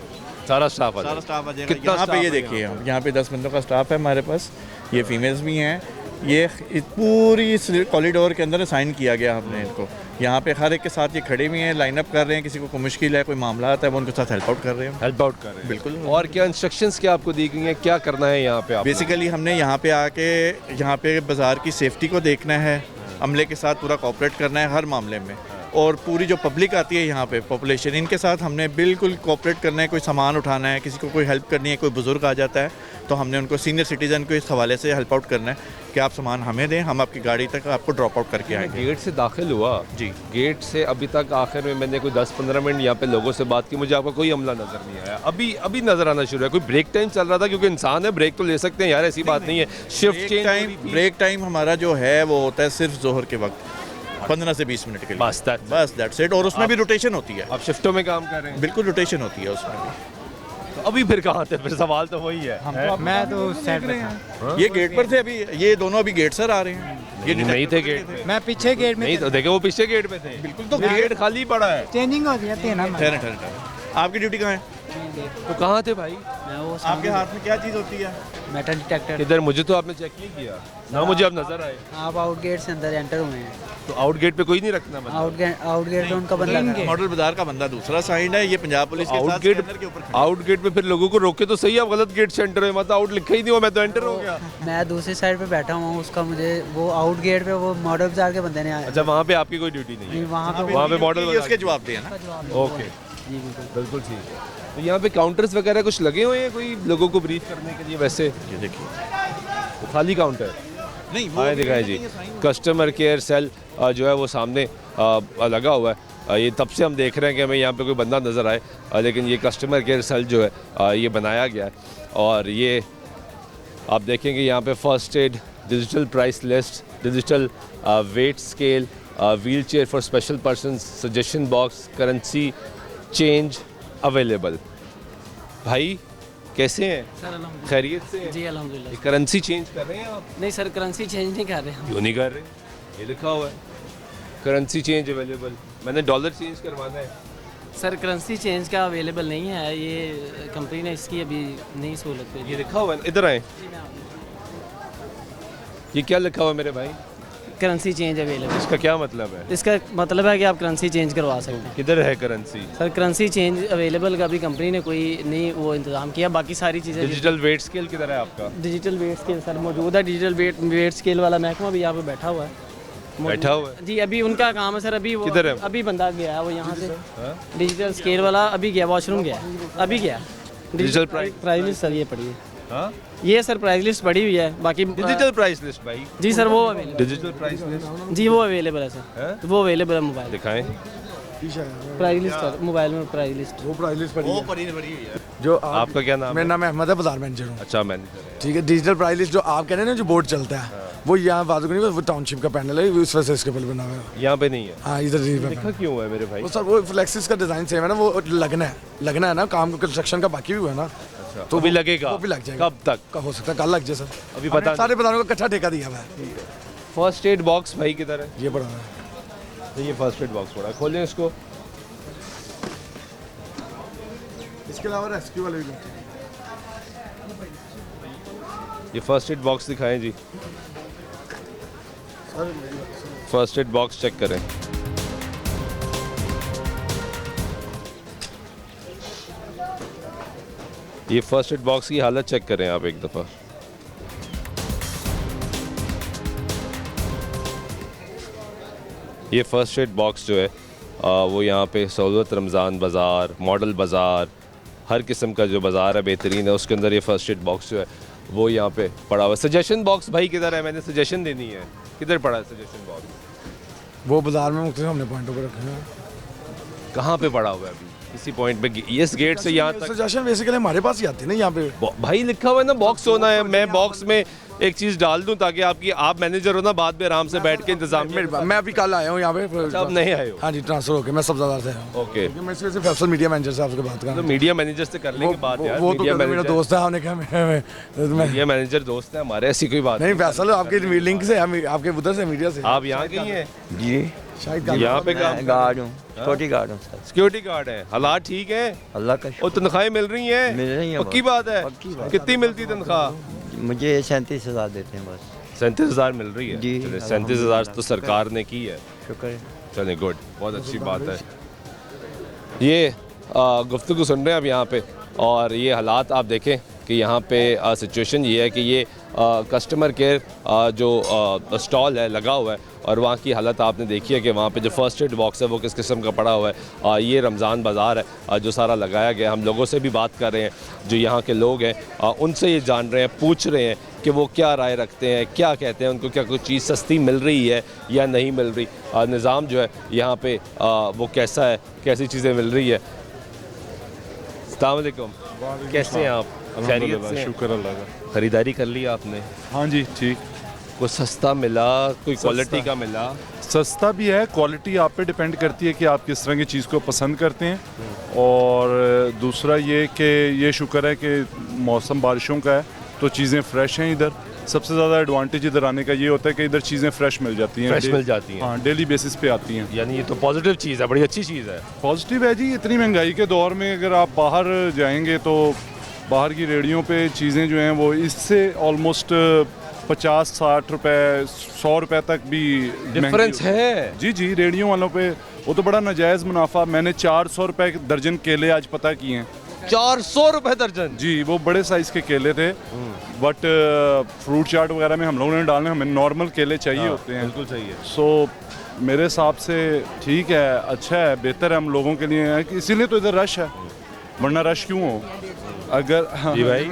सारा स्टाफ आ सारा जाएगा? स्टाफ आ जाएगा। कितना यहाँ पे स्टाफ ये है देखिए, यहाँ पे 10 बंदों का स्टाफ है हमारे पास। ये फीमेल्स भी हैं। ये पूरी इस कॉरिडोर के अंदर साइन किया गया हमने इनको। यहाँ पे हर एक के साथ ये खड़े हुए हैं, लाइन अप कर रहे हैं। किसी को कोई मुश्किल है, कोई मामला आता है, वो उनके साथ हेल्प आउट कर रहे हैं। हेल्प आउट कर रहे हैं, बिल्कुल। और क्या इंस्ट्रक्शंस क्या आपको दी गई हैं, क्या करना है यहाँ पे? बेसिकली हमने यहाँ पे आके यहाँ पे बाज़ार की सेफ्टी को देखना है, अमले के साथ पूरा कोऑपरेट करना है हर मामले में। और पूरी जो पब्लिक आती है यहाँ पे, पॉपुलेशन, इनके साथ हमने बिल्कुल कोऑपरेट करना है। कोई सामान उठाना है, किसी को कोई हेल्प करनी है, कोई बुज़ुर्ग आ जाता है तो हमने उनको, सीनियर सिटीज़न को इस हवाले से हेल्प आउट करना है कि आप सामान हमें दें, हम आपकी गाड़ी तक आपको ड्रॉप आउट करके आएंगे। गेट से दाखिल हुआ जी, गेट से अभी तक आखिर में मैंने कोई 10-15 मिनट यहाँ पे लोगों से बात की, मुझे आपका कोई अमला नज़र नहीं आया। अभी नज़र आना शुरू है। कोई ब्रेक टाइम चल रहा था? क्योंकि इंसान है, ब्रेक तो ले सकते हैं यार, ऐसी बात नहीं है। शिफ्ट चेंज ब्रेक टाइम हमारा जो है वो होता है सिर्फ जोहर के वक्त 15 से 20 मिनट के लिए, बस दैट्स इट। और उसमें भी रोटेशन होती है। आप शिफ्टों में काम कर रहे हैं? बिल्कुल रोटेशन होती है उसमें भी। तो अभी फिर कहाँ थे? फिर सवाल तो वही है। मैं तो साइड पे था। ये गेट पर थे अभी, ये दोनों अभी गेट सर आ रहे हैं। ये नहीं थे गेट पे? मैं पीछे गेट में नहीं तो देखे, वो पीछे गेट पे थे। बिल्कुल। तो गेट खाली पड़ा है। चेंजिंग हो जाती है ना। ठहरे, आपकी ड्यूटी कहाँ है? तो कहाँ थे भाई? आपके हाथ में क्या चीज़ होती है? Metal detector. इधर मुझे तो आपने चेक नहीं किया ना, मुझे आप नजर आए। आप आउट गेट से अंदर एंटर हुए हैं। तो आउट गेट पे कोई नहीं रखना? आउट गेट पे उनका बंदा था। मॉडल बाजार का बंदा दूसरा साइड है, ये पंजाब पुलिस के साथ स्कैनर के ऊपर खड़ा है। आउट गेट पे फिर लोगों को रोके तो सही, आप गलत गेट से एंटर हुए, मतलब आउट लिखा ही नहीं हुआ, मैं तो एंटर हो गया। मैं दूसरी साइड पे बैठा हुआ हूँ, उसका मुझे वो आउट गेट पे वो मॉडल बाजार के बंदे ने आया। अच्छा, वहाँ पे आपकी कोई ड्यूटी नहीं है? वहाँ पे मॉडल उसके जवाब दिया ना। ओके, बिल्कुल ठीक है। तो यहाँ पे काउंटर्स वगैरह कुछ लगे हुए हैं कोई लोगों को ब्रीफ करने के लिए? वैसे ये देखिए, खाली काउंटर नहीं, हाँ दिखाए जी। कस्टमर केयर सेल जो है वो सामने लगा हुआ है। ये तब से हम देख रहे हैं कि हमें यहाँ पे कोई बंदा नज़र आए, लेकिन ये कस्टमर केयर सेल जो है ये बनाया गया है। और ये आप देखेंगे यहाँ पे first aid digital price list, digital weight scale, wheelchair for special persons, suggestion box, currency change available. भाई कैसे हैं? सर अल्हम्दुलिल्लाह। खैरियत से हैं? जी अल्हम्दुलिल्लाह। करेंसी चेंज कर रहे हैं आप? नहीं सर करेंसी चेंज नहीं कर रहे हम। क्यों नहीं कर रहे? ये लिखा हुआ है करेंसी चेंज अवेलेबल। मैंने डॉलर चेंज करवाना है। सर करेंसी चेंज का अवेलेबल नहीं है, ये कंपनी ने इसकी अभी नई सहूलत पे ये लिखा हुआ है, इधर आए। ये क्या लिखा हुआ है मेरे भाई? Currency change available. इसका क्या मतलब है? इसका मतलब है कि आप करेंसी चेंज करवा सकते हैं। किधर है currency? Sir currency change available का भी कंपनी ने कोई नहीं वो इंतज़ाम किया, बाकी सारी चीज़ें डिजिटल वेट स्केल किधर है आपका? डिजिटल वेट स्केल सर मौजूद है। डिजिटल वेट स्केल वाला महकमा भी यहाँ पे बैठा हुआ है। बैठा हुआ है जी, अभी उनका काम है सर। अभी वो किधर है? अभी बंदा गया है वो यहाँ से डिजिटल स्केल वाला अभी गया, वॉशरूम गया अभी गया। डिजिटल प्राइस लिस्ट सर ये पड़ी है। हाँ? ये सर प्राइस लिस्ट पड़ी हुई है। बाकी डिजिटल प्राइस लिस्ट भाई। जी सर वो डिजिटल प्राइस लिस्ट जी वो अवेलेबल है सर। वो अवेलेबल है मोबाइल। दिखाएं प्राइस लिस्ट मोबाइल में प्राइस लिस्ट वो प्राइस लिस्ट वो पड़ी है। जो आपका क्या नाम? मेरा नाम अहमद है, बाजार मैनेजर हूँ। अच्छा मैनेजर है। ठीक है, डिजिटल प्राइस लिस्ट जो आप कह रहे हैं ना, जो बोर्ड चलता है वो यहाँ बाजू नहीं, वो टाउनशिप का पैनल है, उस वजह से इसके ऊपर बना हुआ है। यहाँ पे नहीं है? हाँ इधर लिखा क्यों है मेरे भाई? वो सर वो फ्लेक्सिस का डिजाइन सेम है ना, वो लगना है ना, काम कंस्ट्रक्शन का बाकी भी हुआ है ना। अच्छा, तो भी लगेगा? वो भी लग जाएगा। कब तक? कब हो सकता है? कल लग जाए सर। अभी पता सारे बाजारों को इकट्ठा ठेका दिया हुआ है। फर्स्ट एड बॉक्स भाई किधर है? ये पड़ा हुआ है। तो ये फर्स्ट एड बॉक्स पड़ा है, खोलें इसको। इसके अलावा रेस्क्यू वाले भी ये फर्स्ट एड बॉक्स दिखाएं जी। फर्स्ट एड बॉक्स चेक करें। ये फर्स्ट एड बॉक्स की हालत चेक करें आप एक दफ़ा। ये फर्स्ट एड बॉक्स जो है वो यहाँ पे सहूलत रमज़ान बाज़ार, मॉडल बाज़ार, हर किस्म का जो बाज़ार है बेहतरीन है, उसके अंदर ये फर्स्ट एड बॉक्स जो है वो यहाँ पे पड़ा हुआ है। सजेशन बॉक्स भाई किधर है? मैंने सजेशन देनी है। किधर पड़ा है सजेशन बॉक्स? वो बाजार में मुख्तलिफ हमने पॉइंटों पर रखे हैं। कहाँ पे पड़ा हुआ है अभी? किसी पॉइंट पे? इस गेट से यहाँ तक सजेशन बेसिकली हमारे पास ही आती है ना यहाँ पे। भाई लिखा हुआ है ना बॉक्स होना है। मैं बॉक्स में एक चीज़ डाल दूं ताकि आप मैनेजर हो ना, बाद में आराम से बैठ के इंतजाम। मैं अभी कल आया हूँ यहाँ पे। अब नहीं आए हो? हाँ जी, ट्रांसफर होके मैं सब्ज़ादार से आया। ओके, मैं सिर्फ फैसल मीडिया मैनेजर से आपसे बात कर रहा हूँ। मीडिया मैनेजर से कर लेंगे बात यार। वो तो मेरा दोस्त है, हमने कहा मीडिया मैनेजर दोस्त है हमारे, ऐसी कोई बात नहीं। फैसल आपके लिंक से, आपके उधर से, मीडिया से। आप यहाँ गई हैं? जी शायद यहाँ पे गार्ड हूँ, सिक्योरिटी गार्ड हूँ सर। सिक्योरिटी गार्ड है। हालात ठीक है? अल्लाह का और तनख्वाहें मिल रही हैं? मिल रही हैं। पक्की बात है? कितनी मिलती तनख्वाह? मुझे 37,000 देते हैं बस। 37,000 मिल रही है? जी 37,000 तो सरकार ने की है। शुक्र है। चले गुड, बहुत अच्छी बात है। ये गुफ्तगू सुन रहे हैं अब यहाँ पे, और ये हालात आप देखें कि यहाँ पे सिचुएशन ये है कि ये कस्टमर केयर जो स्टॉल है लगा हुआ है, और वहाँ की हालत आपने देखी है कि वहाँ पे जो फर्स्ट एड बॉक्स है वो किस किस्म का पड़ा हुआ है। ये रमज़ान बाज़ार है जो सारा लगाया गया। हम लोगों से भी बात कर रहे हैं, जो यहाँ के लोग हैं उनसे ये जान रहे हैं, पूछ रहे हैं कि वो क्या राय रखते हैं, क्या कहते हैं, उनको क्या कोई चीज़ सस्ती मिल रही है या नहीं मिल रही, निज़ाम जो है यहाँ पे वो कैसा है, कैसी चीज़ें मिल रही है। अस्सलाम वालेकुम, कैसे हैं आप? खैरियत से? शुक्र अल्लाह का। ख़रीदारी कर ली आपने? हाँ जी ठीक। कुछ सस्ता मिला, कोई क्वालिटी का मिला? सस्ता भी है, क्वालिटी आप पे डिपेंड करती है कि आप किस तरह की चीज़ को पसंद करते हैं। और दूसरा ये कि ये शुक्र है कि मौसम बारिशों का है तो चीज़ें फ़्रेश हैं इधर। सबसे ज़्यादा एडवांटेज इधर आने का ये होता है कि इधर चीज़ें फ्रेश मिल जाती हैं। फ्रेश मिल जाती हैं? हाँ, डेली बेसिस पे आती हैं। यानी ये तो पॉजिटिव चीज़ है, बड़ी अच्छी चीज़ है। पॉजिटिव है जी। इतनी महंगाई के दौर में अगर आप बाहर जाएंगे तो बाहर की रेडियों पे चीज़ें जो हैं वो इससे ऑलमोस्ट 50-60 रुपए 100 रुपए तक भी डिफरेंस है। जी जी, रेडियो वालों पे वो तो बड़ा नाजायज़ मुनाफा। मैंने 400 रुपए दर्जन केले आज पता किए हैं। 400 रुपए दर्जन? जी, वो बड़े साइज़ के केले थे। बट फ्रूट चाट वगैरह में हम लोगों ने डालने, हमें नॉर्मल केले चाहिए होते हैं। बिल्कुल चाहिए। सो मेरे हिसाब से ठीक है, अच्छा है, बेहतर है हम लोगों के लिए है, इसीलिए तो इधर रश है, वरना रश क्यों हो? अगर जी भाई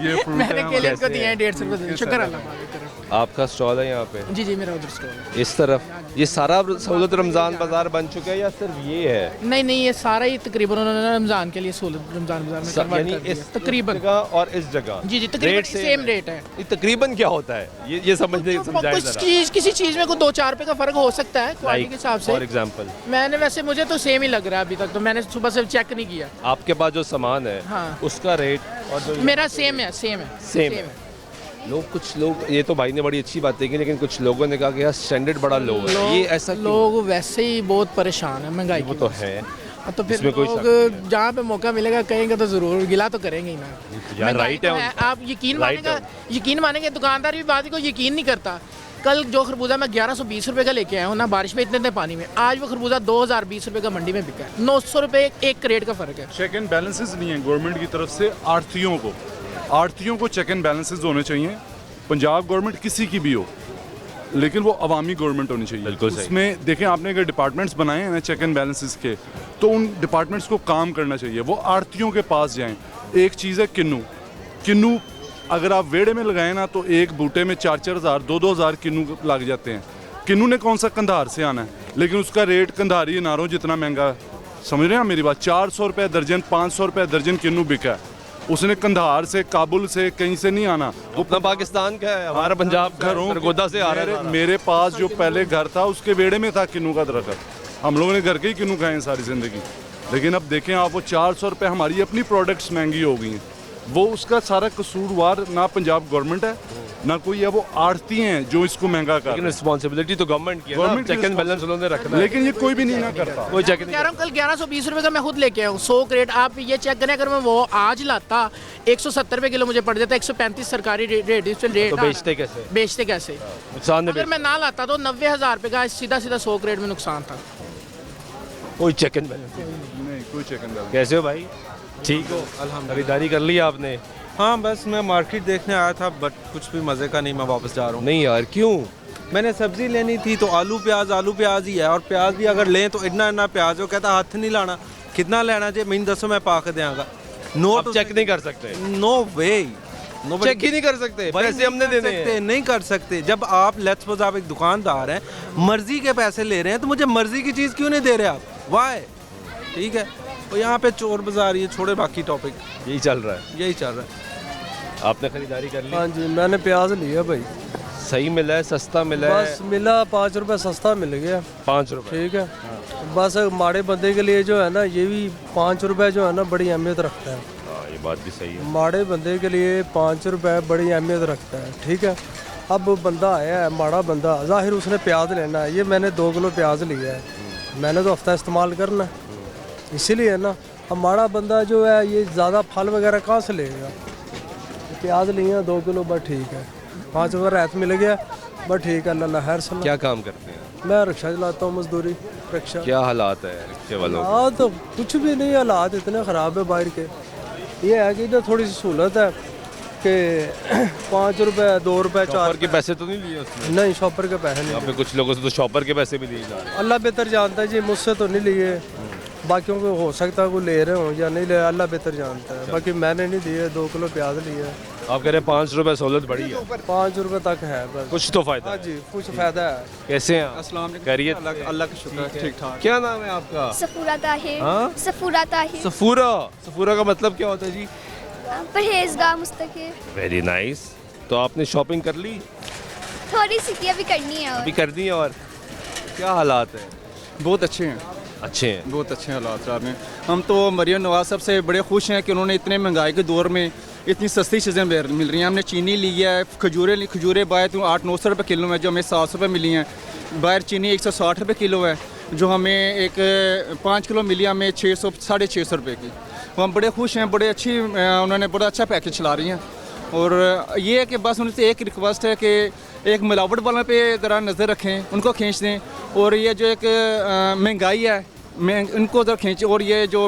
ये फ्रूट मैंने केले को दिए हैं 150 रुपए। शुक्र अल्लाह का। आपका स्टॉल है यहाँ पे? जी जी मेरा उधर स्टॉल है। इस तरफ ये सारा सहूलत रमज़ान बाज़ार बन चुका है या सिर्फ ये है? नहीं ये सारा ही तकरीबन उन्होंने रमज़ान के लिए सहूलत रमज़ान बाज़ार में convert यानी कर दिया। इस तकरीबन जगह और इस जगह जी तकरीबन सेम रेट है। ये तकरीबन क्या होता है ये समझने समझाएं कुछ जरा। चीज़ किसी चीज़ में कोई 2-4 रुपए का फ़र्क हो सकता है क्वालिटी के हिसाब से। फॉर एग्जांपल मैंने वैसे मुझे तो सेम ही लग रहा है अभी तक, तो मैंने सुबह से चेक नहीं किया। आपके पास जो सामान है हाँ। उसका रेट और जो मेरा सेम है। सेम है। कुछ लोग ये तो भाई ने बड़ी अच्छी बात की, लेकिन कुछ लोगों ने कहा कि यार स्टैंडर्ड बड़ा लो है, ये ऐसा क्यों? लोग वैसे ही बहुत परेशान है महंगाई वो तो है, तो फिर इसमें कोई लोग जहाँ पे मौका मिलेगा कहेंगे तो जरूर गिला तो करेंगे ही ना। यार राइट है उनका। आप यकीन मानेंगे दुकानदार भी बात को यकीन नहीं करता। कल जो खरबूजा मैं 1120 रुपए का लेके आया हूँ ना, बारिश में इतने पानी में, आज वो खरबूजा 2020 रुपए का मंडी में बिका है। 900 रुपए एक क्रेट का फर्क है। चेक एंड बैलेंसेस नहीं है गवर्नमेंट की तरफ से। आढ़तियों को चेक एंड बैलेंसेस होने चाहिए। पंजाब गवर्नमेंट किसी की भी हो, लेकिन वो अवामी गवर्नमेंट होनी चाहिए। बिल्कुल सही। उसमें देखें आपने अगर डिपार्टमेंट्स बनाए हैं ना चेक एंड बैलेंसेस के, तो उन डिपार्टमेंट्स को काम करना चाहिए। वो आढ़तियों के पास जाएं। एक चीज़ है किन्नू अगर आप वेड़े में लगाएं ना तो एक बूटे में 4-4 हज़ार 2-2 हज़ार किन्नू लग जाते हैं। किन्नू ने कौन सा कंधार से आना है, लेकिन उसका रेट कंधारी अनारों जितना महंगा। समझ रहे हैं मेरी बात? 400 रुपये दर्जन 500 रुपये दर्जन किन्नू बिका है। उसने कंधार से काबुल से कहीं से नहीं आना। वो अपना पाकिस्तान का है, हमारा पंजाब सरगोदा से आ रहा है। मेरे पास जो पहले घर था उसके वेड़े में था किन्नू का दरख्त। हम लोगों ने घर के ही किन्नू खाए हैं सारी ज़िंदगी। लेकिन अब देखें आप, वो 400 रुपये हमारी अपनी प्रोडक्ट्स महंगी हो गई हैं। वो उसका सारा कसूरवार ना पंजाब गवर्नमेंट है ना कोई है, वो आड़ती हैं जो इसको महंगा कर। लेकिन रिस्पॉन्सिबिलिटी तो गवर्नमेंट की है ना, चेक एंड बैलेंस उन्होंने रखना है। लेकिन ये कोई भी नहीं ना करता। कोई चेक नहीं कह रहा हूँ कल 1120 रुपए का मैं खुद लेके आया हूँ 100 क्रेट। आप ये चेक करें, अगर मैं वो आज लाता 170 रुपए किलो मुझे पड़ जाता, 135 सरकारी रेट। इस पे रेट तो बेचते कैसे? नुकसान अगर मैं ना लाता तो 90,000 रुपए का सीधा 100 क्रेट में नुकसान था। कोई चेक एंड बैलेंस नहीं, कोई चेक एंड बैलेंस। कैसे हो भाई? ठीक हो? खरीदारी कर ली आपने? हाँ बस मैं मार्केट देखने आया था, बट कुछ भी मज़े का नहीं। मैं वापस जा रहा हूँ। नहीं यार, क्यों? मैंने सब्ज़ी लेनी थी तो आलू प्याज ही है, और प्याज भी अगर लें तो इतना प्याज हो, कहता हाथ नहीं लाना। कितना लेना चाहिए मैंने दसो, मैं पाक देंगा। नोट चेक नहीं कर सकते? नो वे, चेक ही नहीं कर सकते, पैसे हमने देने हैं। नहीं कर सकते। जब आप लेट्स सपोज आप एक दुकानदार हैं, मर्जी के पैसे ले रहे हैं, तो मुझे मर्जी की चीज़ क्यों नहीं दे रहे आप? वाई? ठीक है, और यहाँ पे चोर बाजार, ये छोड़े बाकी टॉपिक। यही चल रहा है? यही चल रहा है। आपने खरीदारी कर ली? हाँ जी, मैंने प्याज लिया भाई। सही मिला है? सस्ता मिला है? बस मिला 5 रुपए सस्ता मिल गया। 5 रुपए? ठीक है। बस माड़े बंदे के लिए जो है ना, ये भी 5 रुपए जो है ना बड़ी अहमियत रखता है। ये बात भी सही है। माड़े बंदे के लिए 5 रुपए बड़ी अहमियत रखता है। ठीक है। अब बंदा आया है माड़ा बंदा, जाहिर उसने प्याज लेना है। ये मैंने 2 किलो प्याज लिया है, मैंने तो हफ्ता इस्तेमाल करना है, इसीलिए ना। अब माड़ा बंदा जो है ये ज़्यादा फल वगैरह कहाँ से लेगा? प्याज लिए 2 किलो, बस ठीक है। 5 रुपये रात मिल गया, बस ठीक है। अल्लाह खैर सुना। क्या काम करते हैं? मैं रिक्शा चलाता हूँ, मजदूरी रिक्शा। क्या हालात है रिक्शे वालों? हाँ तो कुछ भी नहीं, हालात इतने ख़राब है बाहर के। ये है कि इधर थोड़ी सी सहूलत है कि 5 रुपये 2 रुपये 4 के पैसे तो नहीं लिए उसने? नहीं, शॉपर के पैसे नहीं। यहाँ पे कुछ लोगों से तो शॉपर के पैसे भी दिए जा रहे हैं। अल्लाह बेहतर जानता है जी, मुझसे तो नहीं लिए। बाकियों को हो सकता है वो ले रहे हो या नहीं ले, अल्लाह बेहतर जानता है। बाकी मैंने नहीं दिए, 2 किलो प्याज लिए। आप कह रहे हैं 5 रुपये सहूलत बढ़ी है? 5 रुपये तक है बस। कुछ तो फायदा? हाँ जी, कुछ फायदा है। कैसे हैं? अस्सलाम खैरियत? अल्लाह का शुक्र है, ठीक ठाक। क्या नाम है आपका? सफूरा ताहिर। हाँ? सफूरा ताहिर। सफूरा का मतलब क्या होता है जी? परहेजगार मुस्तकिर। Very nice. तो आपने शॉपिंग कर ली? थोड़ी सी की, अभी करनी है। अभी कर दी है। और क्या हालात है? बहुत अच्छे हैं। अच्छे हैं? बहुत अच्छे हालात हैं। हम तो मरियम नवाज साहब से बड़े खुश हैं कि उन्होंने इतने महंगाई के दौर में इतनी सस्ती चीज़ें मिल रही हैं। हमने चीनी ली है, खजूरें बाहर तो 800-900 रुपये किलो में, जो हमें 700 रुपये मिली हैं। बाहर चीनी 160 रुपये किलो है, जो हमें एक 5 किलो मिली हमें 600-650 रुपये की। वो हम बड़े खुश हैं, बड़े अच्छी उन्होंने बड़ा अच्छा पैकेज चला रही हैं। और ये है कि बस उनसे एक रिक्वेस्ट है कि एक मिलावट वालों पे ज़रा नज़र रखें, उनको खींच दें। और ये जो एक महंगाई है इनको ज़रा खींच, और ये जो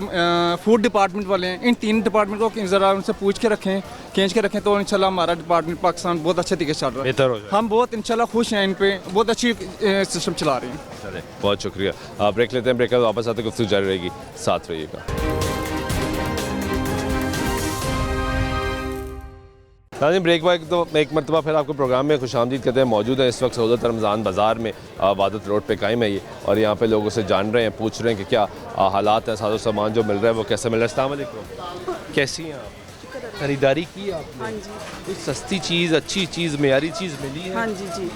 फूड डिपार्टमेंट वाले हैं, इन 3 डिपार्टमेंट को ज़रा उनसे पूछ के रखें, खींच के रखें, तो इंशाल्लाह हमारा डिपार्टमेंट पाकिस्तान बहुत अच्छे तरीके से चल रहा है। बेहतर हो जाए। हम बहुत इंशाल्लाह खुश हैं, इन पे बहुत अच्छी सिस्टम चला रही हैं। चले, बहुत शुक्रिया। आप ब्रेक लेते हैं, ब्रेक कर वापस आते गुफ्तगू जारी रहेगी, साथ रहिएगा। नाज़रीन ब्रेक बाद तो एक मरतबा फिर आपको प्रोग्राम में खुशामदीद कहते हैं। मौजूद है इस वक्त सहूलत रमज़ान बाज़ार में, वादत रोड पे कायम है ये, और यहाँ पे लोगों से जान रहे हैं, पूछ रहे हैं कि क्या हालात हैं, साजो सामान जो मिल रहा है वो कैसे मिल रहा है। अस्सलाम वालेकुम, कैसी हैं आप? खरीदारी की आपने? हाँ जी। कुछ सस्ती चीज़, अच्छी चीज़, मेयारी चीज़ मिली है? हाँ जी जी,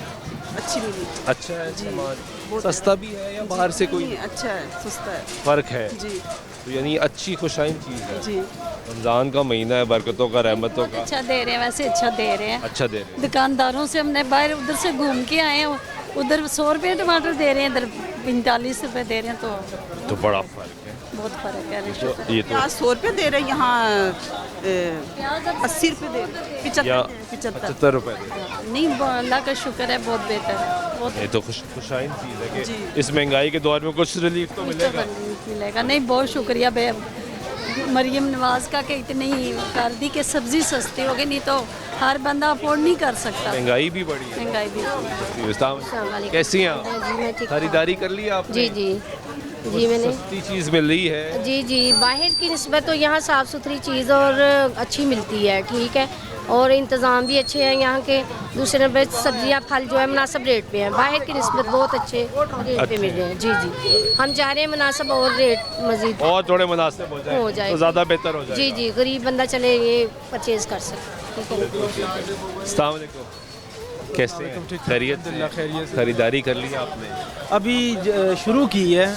अच्छी मिली। अच्छा है सामान, सस्ता भी है या बाहर से कोई? अच्छा है, सस्ता है, फ़र्क है जी। तो यानी अच्छी खुशाइन चीज़ है जी। रमज़ान का महीना है, बरकतों का, रहमतों का। अच्छा दे रहे हैं, वैसे अच्छा दे रहे हैं। अच्छा दे रहे हैं। दुकानदारों से हमने बाहर उधर से घूम के आए हैं, उधर 100 रुपये टमाटर दे रहे हैं, इधर 45 रुपये दे रहे हैं, तो बड़ा फ़र्क है, बहुत फ़र्क है। ये तो यहाँ 100 रुपये दे रहे हैं, यहाँ 80 रुपये दे रहे हैं, 75 रुपये दे रहे हैं। नहीं, अल्लाह का शुक्र है, बहुत बेहतर है, बहुत ये तो खुशाइन चीज़ है कि इस महंगाई के दौर में कुछ रिलीफ तो मिलेगा। नहीं, बहुत शुक्रिया मरियम नवाज का कि इतनी कर दी कि सब्जी सस्ती हो गई, नहीं तो हर बंदा अफोर्ड नहीं कर सकता। महंगाई भी बढ़ी है। महंगाई भी। कैसी हैं आप? खरीदारी कर ली आपने? जी जी जी, मैंने सस्ती चीज़ मिल रही है? जी जी, बाहर की निस्बत तो यहाँ साफ़ सुथरी चीज़ और अच्छी मिलती है, ठीक है, और इंतज़ाम भी अच्छे हैं यहाँ के। दूसरे नंबर सब्जियाँ फल जो है मुनासिब रेट पे हैं, बाहर की निस्बत बहुत अच्छे रेट पे मिल रहे हैं। जी जी, हम चाह रहे हैं मुनासिब और रेट मज़ीद और थोड़े मुनासिब हो जाए तो ज़्यादा बेहतर हो जाए। जी जी, गरीब बंदा चले ये परचेज़ कर सकते। अस्सलाम वालेकुम, कैसे हैं? खैरियत से? खरीदारी कर ली आपने? अभी शुरू की है।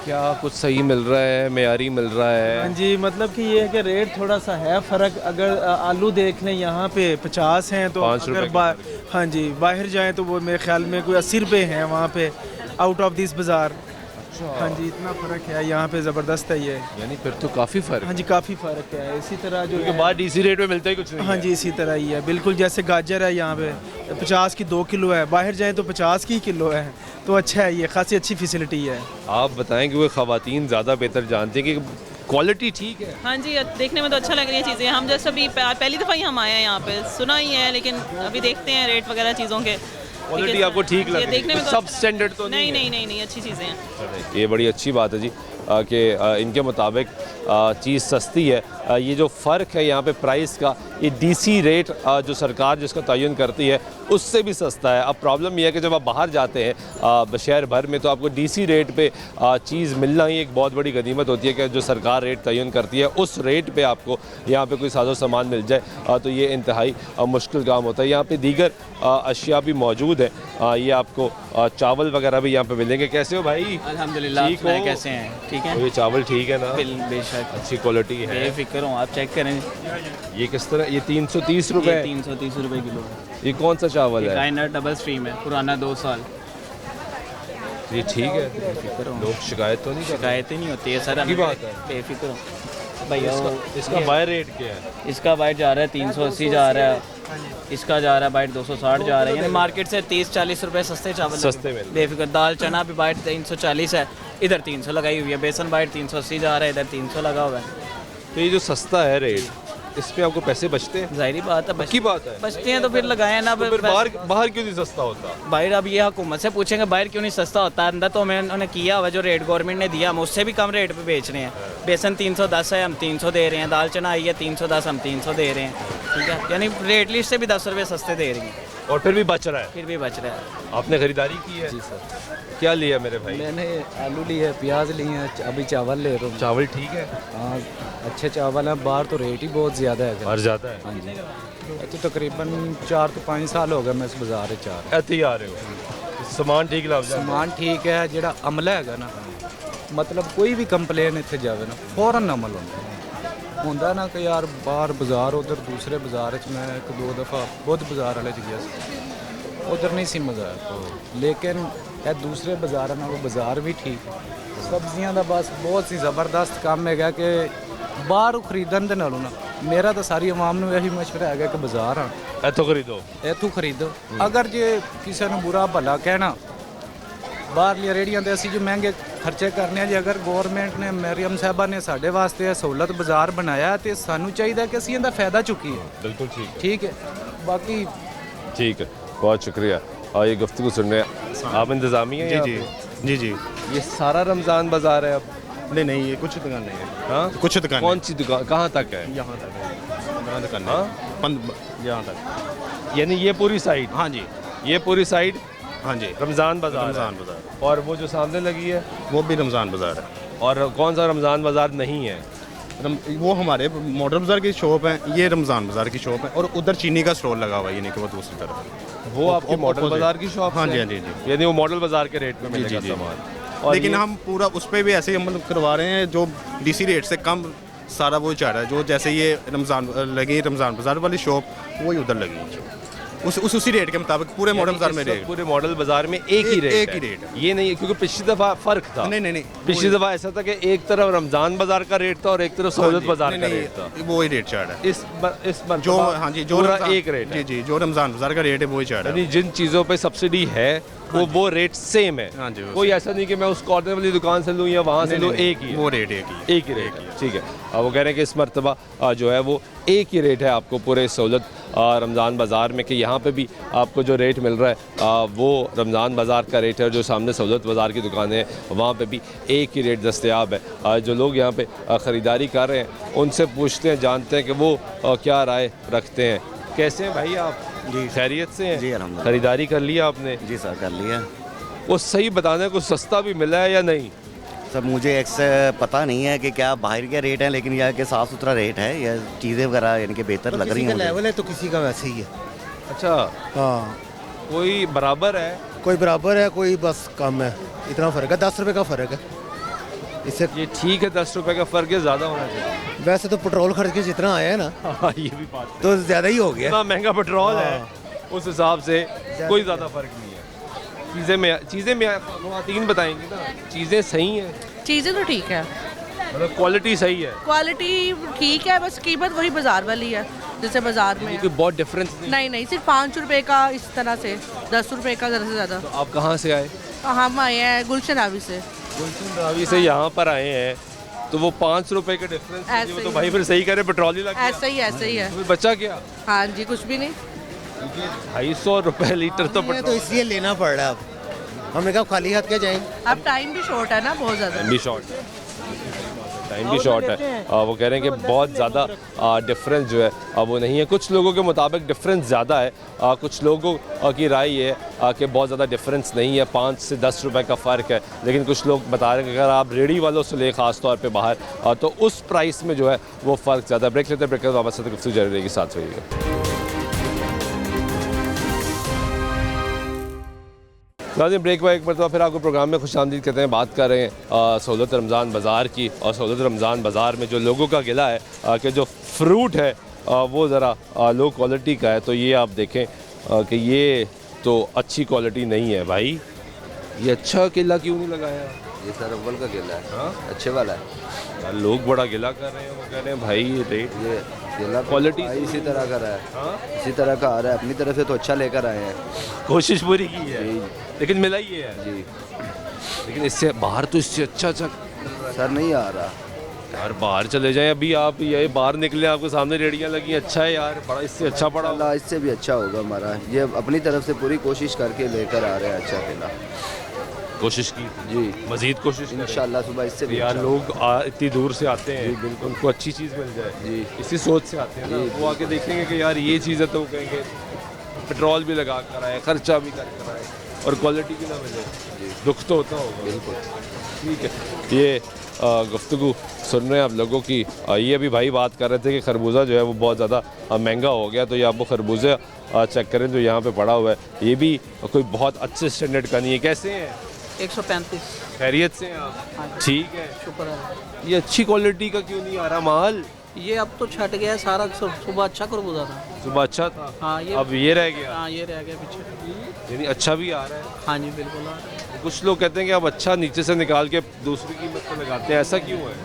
क्या कुछ सही मिल रहा है, मेयारी मिल रहा है? हाँ जी, मतलब कि ये है कि रेट थोड़ा सा है फ़र्क। अगर आलू देख लें यहाँ पे 50 हैं, तो 5 अगर हाँ जी बाहर जाएं तो वो मेरे ख्याल में कोई 80 रुपये हैं वहाँ पे, आउट ऑफ दिस बाज़ार। हाँ जी, इतना फ़र्क है यहाँ पे, ज़बरदस्त है ये। यानी फिर तो काफ़ी फ़र्क। हाँ जी, काफ़ी फ़र्क है। इसी तरह जो क्योंकि बाहर डीसी रेट में मिलता ही कुछ नहीं। हाँ जी, इसी तरह ही है बिल्कुल। जैसे गाजर है यहाँ पे 50 की 2 किलो है, बाहर जाएं तो 50 की किलो है, तो अच्छा है, ये खासी अच्छी फैसिलिटी है। आप बताएं कि वो ख़वातीन ज़्यादा बेहतर जानती हैं कि क्वालिटी ठीक है। हाँ जी, देखने में तो अच्छा लग रही है चीज़ें। हम जैसे अभी पहली दफ़ा ही हम आए हैं यहाँ पे, सुना ही है, लेकिन अभी देखते हैं रेट वगैरह चीज़ों के। क्वालिटी आपको ठीक लग रही है? देखने में सब स्टैंडर्ड तो नहीं? नहीं, अच्छी चीज़ें हैं। ये बड़ी अच्छी बात है जी कि इनके मुताबिक चीज़ सस्ती है। ये जो फ़र्क है यहाँ पे प्राइस का, ये डीसी रेट जो सरकार जिसका तयन करती है उससे भी सस्ता है। अब प्रॉब्लम यह है कि जब आप बाहर जाते हैं शहर भर में, तो आपको डीसी रेट पे चीज़ मिलना ही एक बहुत बड़ी गनीमत होती है कि जो सरकार रेट तयन करती है उस रेट पे आपको यहाँ पे कोई साजो सामान मिल जाए, तो ये इंतहाई मुश्किल काम होता है। यहाँ पे दीगर अशिया भी मौजूद है। ये आपको चावल वगैरह भी यहाँ पे मिलेंगे। कैसे हो भाई? अल्हम्दुलिल्लाह, आप सुनाएं कैसे हैं? ठीक है, ये चावल ठीक है ना? बेशक अच्छी क्वालिटी है, बेफिक्र हो आप, चेक करें। ये किस तरह? ये 330 रुपये? 330 रुपये किलो। ये कौन सा चावल है? काइनर डबल स्ट्रीम है, पुराना 2 साल। ये ठीक है, बेफिक्र हो। लोग शिकायत तो नहीं करते? शिकायतें नहीं होती है सर, की बात है, बेफिक्र हो भैया। इसका बाय रेट क्या है? इसका बाइट जा रहा है 380 जा रहा है, इसका जा रहा है बाइट 260 जा रहा है, यानी मार्केट से 30-40 रुपये सस्ते चावल सस्ते में बेफिक्र। दाल चना भी बाइट 340 है, इधर 300 लगाई हुई है। बेसन बाइट 380 जा रहा है, इधर 300 लगा हुआ है। तो ये जो सस्ता है रेट, इस पे आपको पैसे बचते हैं? जाहिर बात है, की बात है, बचते हैं तो फिर लगाए ना। तो फिर बाहर क्यों नहीं सस्ता होता? बाहर अब ये हुकूमत से पूछेंगे बाहर क्यों नहीं सस्ता होता। अंदर तो उन्होंने किया हुआ, जो रेट गवर्नमेंट ने दिया हम उससे भी कम रेट पे बेच रहे हैं। बेसन 310 है, हम 300 दे रहे हैं। दाल चना आई है 310, हम 300 दे रहे हैं। ठीक है, यानी रेट लिस्ट से भी 10 रुपये सस्ते दे रही हैं, और फिर भी बच रहा है। फिर भी बच रहा है। आपने खरीदारी की है? जी सर। क्या लिया मेरे भाई? मैंने आलू लिए है, प्याज लिए हैं, अभी चावल ले रहा हूँ। चावल ठीक है? हाँ, अच्छे चावल हैं। बाहर तो रेट ही बहुत ज़्यादा है। और ज़्यादा है? हाँ जी, तो तकरीबन 4 तो 5 साल हो गए मैं इस बाजार में चार ऐसे ही आ रहे हो। सामान ठीक लाओ? सामान ठीक है। ਜਿਹੜਾ अमला है ना, मतलब कोई भी कंप्लेन इतने जाए ना फौरन अमल होंदा ना कि यार बाहर बाजार, उधर दूसरे बाजार मैं 1-2 दफ़ा बुध बाजार वाले गया, उधर नहीं सी मज़ा आया। लेकिन ये दूसरे बाजार ना, वो बाजार भी ठीक है। सब्जियां का बस बहुत सी ज़बरदस्त काम है कि बाहर खरीदन दे नालों ना, मेरा तो सारी आवाम नूं यही मशवरा है कि बाजार आ इत्थों खरीदो, इत्थों खरीदो। अगर जे किसी ने बुरा भला कहना, बाहरलियां रेहड़ियां ते असीं जो महंगे खर्चे करने, जे अगर गवर्नमेंट ने मरियम साहबा ने साडे वास्ते सहूलत बाजार बनाया तो सानू चाहिए कि असीं इहदा फायदा चुकीए। बिल्कुल ठीक है, ठीक है। बाकी ठीक है, बहुत शुक्रिया। और ये गुफ्तगू सुनने आप इंतज़ामिया हैं? जी जी जी। ये सारा रमज़ान बाजार है अब? नहीं, ये कुछ दुकान नहीं है। हाँ, कुछ दुकान। कौन सी दुकान, कहाँ तक है? यहाँ तक है। बंद करना है यहाँ तक, यानी ये पूरी साइड? हाँ जी, ये पूरी साइड? हाँ जी, रमज़ान बाज़ार। रमज़ान बाज़ार। और वो जो सामने लगी है वो भी रमज़ान बाज़ार है। और कौन सा रमज़ान बाज़ार नहीं है? वो हमारे मॉडल बाज़ार की शॉप है, ये रमज़ान बाज़ार की शॉप है, और उधर चीनी का स्टॉल लगा हुआ है, यानी कि वो दूसरी तरफ। वो आपके मॉडल बाज़ार की शॉप? हाँ जी, हाँ जी, जी। यानी वो मॉडल बाज़ार के रेट में जी मिलेगा जी सामान। और लेकिन हम पूरा उस पर भी ऐसे ही अमल करवा रहे हैं जो डीसी रेट से कम सारा वो चाह रहा है, जो जैसे ये रमज़ान लगी रमज़ान बाज़ार वाली शॉप, वही उधर लगी है उसी रेट के मुताबिक पूरे मॉडल बाज़ार में रेट, पूरे मॉडल बाज़ार में एक ही रेट है। ये नहीं है, क्योंकि पिछली दफ़ा फ़र्क था। नहीं, पिछली दफ़ा ऐसा था कि एक तरफ रमज़ान बाज़ार का रेट था और एक तरफ सहूलत बाज़ार का रेट था। वही रेट चाह रहा है इस बार जो, हाँ जी, जो एक रेट है। जी, जो रमज़ान बाज़ार का रेट है वही चाह रहा है। जिन चीज़ों पे सब्सिडी है वो रेट सेम है। हाँ जी, कोई ऐसा नहीं कि मैं उस कॉर्नर वाली दुकान से लूँ या वहाँ से लूँ, एक ही वो रेट एक ही रेट है। ठीक है, वो कह रहे हैं कि इस मरतबा जो है वो एक ही रेट है आपको पूरे सहूलत रमज़ान बाज़ार में, कि यहाँ पे भी आपको जो रेट मिल रहा है वो रमज़ान बाज़ार का रेट है, और जो सामने सहूलत बाज़ार की दुकानें हैं वहाँ पे भी एक ही रेट दस्तयाब है। जो लोग यहाँ पे ख़रीदारी कर रहे हैं उनसे पूछते हैं, जानते हैं कि वो क्या राय रखते हैं। कैसे हैं भाई आप? जी, खैरियत से हैं? जी अल्हम्दुलिल्लाह। ख़रीदारी कर लिया आपने? जी सर, कर लिया। वो सही बताने को सस्ता भी मिला है या नहीं? सर मुझे एक से पता नहीं है कि क्या बाहर के रेट हैं, लेकिन यह कि साफ़ सुथरा रेट है, या चीज़ें वगैरह यानी कि बेहतर लग रही हैं। लेवल है तो किसी का वैसे ही है। अच्छा, हाँ, कोई बराबर है, कोई बराबर है, कोई बस कम है, इतना फ़र्क है, 10 रुपये का फ़र्क है। इससे ये ठीक है, 10 रुपये का फ़र्क है, ज़्यादा होना चाहिए। वैसे तो पेट्रोल खर्च के जितना आया है ना, हाँ ये भी बात तो ज़्यादा ही हो गया। इतना महंगा पेट्रोल है, उस हिसाब से कोई ज़्यादा फ़र्क नहीं है। चीज़ें में ख़वातीन बताएंगी ना, चीज़ें सही हैं? चीज़ें तो ठीक है, मतलब क्वालिटी सही है? क्वालिटी ठीक है, बस कीमत वही बाज़ार वाली है जैसे बाज़ार में कोई बहुत डिफरेंस नहीं, सिर्फ 5 रुपए का इस तरह से, 10 रुपए का ज़्यादा से ज़्यादा। तो आप कहाँ से आए? हम आए हैं गुलशन रावी से। गुलशन रावी से यहाँ पर आए हैं, तो वो 5 रुपए का डिफरेंस ऐसे वो ही तो भाई फिर सही करे, पेट्रोल ही लग गया। ऐसा ही है। तो बचा क्या? हाँ जी, कुछ भी नहीं। 250 रुपए लीटर तो पेट्रोल, तो इसलिए लेना पड़ रहा है। अब हमने कहा खाली हाथ क्या जाएंगे। अब टाइम भी शॉर्ट है ना, बहुत ज़्यादा टाइम भी शॉर्ट है। वो कह रहे हैं कि बहुत ज़्यादा डिफरेंस जो है वो नहीं है। कुछ लोगों के मुताबिक डिफरेंस ज़्यादा है, कुछ लोगों की राय ये है कि बहुत ज़्यादा डिफरेंस नहीं है, 5 से 10 रुपए का फ़र्क है। लेकिन कुछ लोग बता रहे हैं कि अगर आप रेडी वालों से ले ख़ास तौर पे बाहर, तो उस प्राइस में जो है वो फ़र्क ज़्यादा। ब्रेक लेते हैं, ब्रेक के वापस से गुफ्तगू जारी रहेगी, साथ रहिएगा। नाज़रीन, ब्रेक में एक मरतबा फिर आपको प्रोग्राम में खुशामदीद कहते हैं। बात कर रहे हैं सहूलत रमज़ान बाज़ार की, और सहूलत रमज़ान बाज़ार में जो लोगों का गिला है कि जो फ्रूट है वो ज़रा लो क्वालिटी का है। तो ये आप देखें कि ये तो अच्छी क्वालिटी नहीं है भाई। ये अच्छा केला क्यों नहीं लगाया? ये सर अव्वल का केला है। हाँ, अच्छे वाला है। लोग बड़ा गिला कर रहे हैं, वो कह रहे हैं भाई ये रेट, ये केला क्वालिटी इसी तरह का रहा है। इसी तरह का आ रहा है, अपनी तरफ से तो अच्छा लेकर आए हैं, कोशिश पूरी की है, लेकिन मिला ही है जी। लेकिन इससे बाहर तो इससे अच्छा सर नहीं आ रहा यार। बाहर चले जाएं, अभी आप ये बाहर निकले, आपके सामने रेडियाँ लगी, अच्छा है यार, बड़ा इससे अच्छा पड़ा। अल्लाह इससे भी अच्छा होगा हमारा। ये अपनी तरफ से पूरी कोशिश करके लेकर आ रहे हैं अच्छा केला। कोशिश की जी, मजीद कोशिश इंशाल्लाह सुबह इससे भी यार। लोग इतनी दूर से आते हैं, बिल्कुल उनको अच्छी चीज़ मिल जाए जी, इसी सोच से आते हैं ना। वो आके देखेंगे कि यार ये चीज़ है, तो वो कहेंगे पेट्रोल भी लगा कर आए, खर्चा भी कर आए, और क्वालिटी भी ना मिले, दुख तो होता होगा। बिल्कुल ठीक है। ये गुफ्तगू सुन रहे हैं आप लोगों की। ये अभी भाई बात कर रहे थे कि खरबूजा जो है वो बहुत ज़्यादा महंगा हो गया। तो ये आपको खरबूजा चेक करें जो यहाँ पे पड़ा हुआ है, ये भी कोई बहुत अच्छे स्टैंडर्ड का नहीं है। कैसे हैं? 135। खैरियत से हैं आप? ठीक है, शुक्र है। ये अच्छी क्वालिटी का क्यों नहीं आ रहा माल? ये अब तो छट गया सारा, सुबह अच्छा खरबूजा था। सुबह अच्छा था, हाँ, ये अब ये रह गया। हाँ, ये रह गया पीछे। यानी अच्छा भी आ रहा है? हाँ जी, बिल्कुल आ रहा है। कुछ लोग कहते हैं कि अब अच्छा नीचे से निकाल के दूसरी कीमत पे लगाते हैं, ऐसा क्यों है?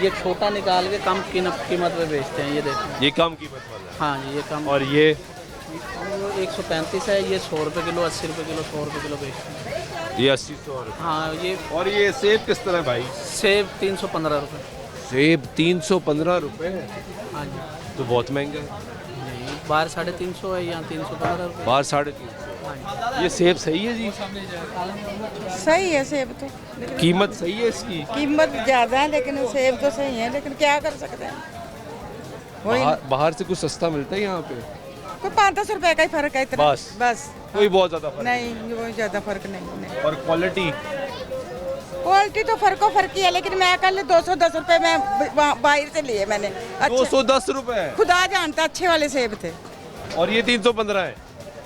ये छोटा निकाल के कम कीमत पे बेचते हैं। ये देखो, ये कम कीमत वाला है। हाँ, ये कम। और ये 135 है, ये 100 रुपये किलो, 80 रुपये किलो, 100 रुपये किलो बेचते हैं। ये 80-100 रुपये। हाँ, ये। और ये सेब किस तरह भाई? सेब 315 रुपये। सेब 315 रुपये? हाँ जी। तो बहुत महंगा है। नहीं, बाहर 350 है, यहाँ 315 रुपये। बाहर 350। ये सेब सही है जी? सही है सेब तो। कीमत सही है इसकी? कीमत ज़्यादा है, लेकिन सेब तो सही है, लेकिन क्या कर सकते हैं। बाहर से कुछ सस्ता मिलता है यहाँ पे? कोई 5-10 रुपए का ही फर्क है इतना, बस कोई बहुत ज़्यादा फर्क नहीं, कोई ज़्यादा फर्क नहीं। और क्वालिटी तो फर्क ही है, लेकिन मैं कल 210 रुपए में बाहर से लिए मैंने। 210 रुपए? खुदा जानता अच्छे वाले सेब थे। और ये 315 है?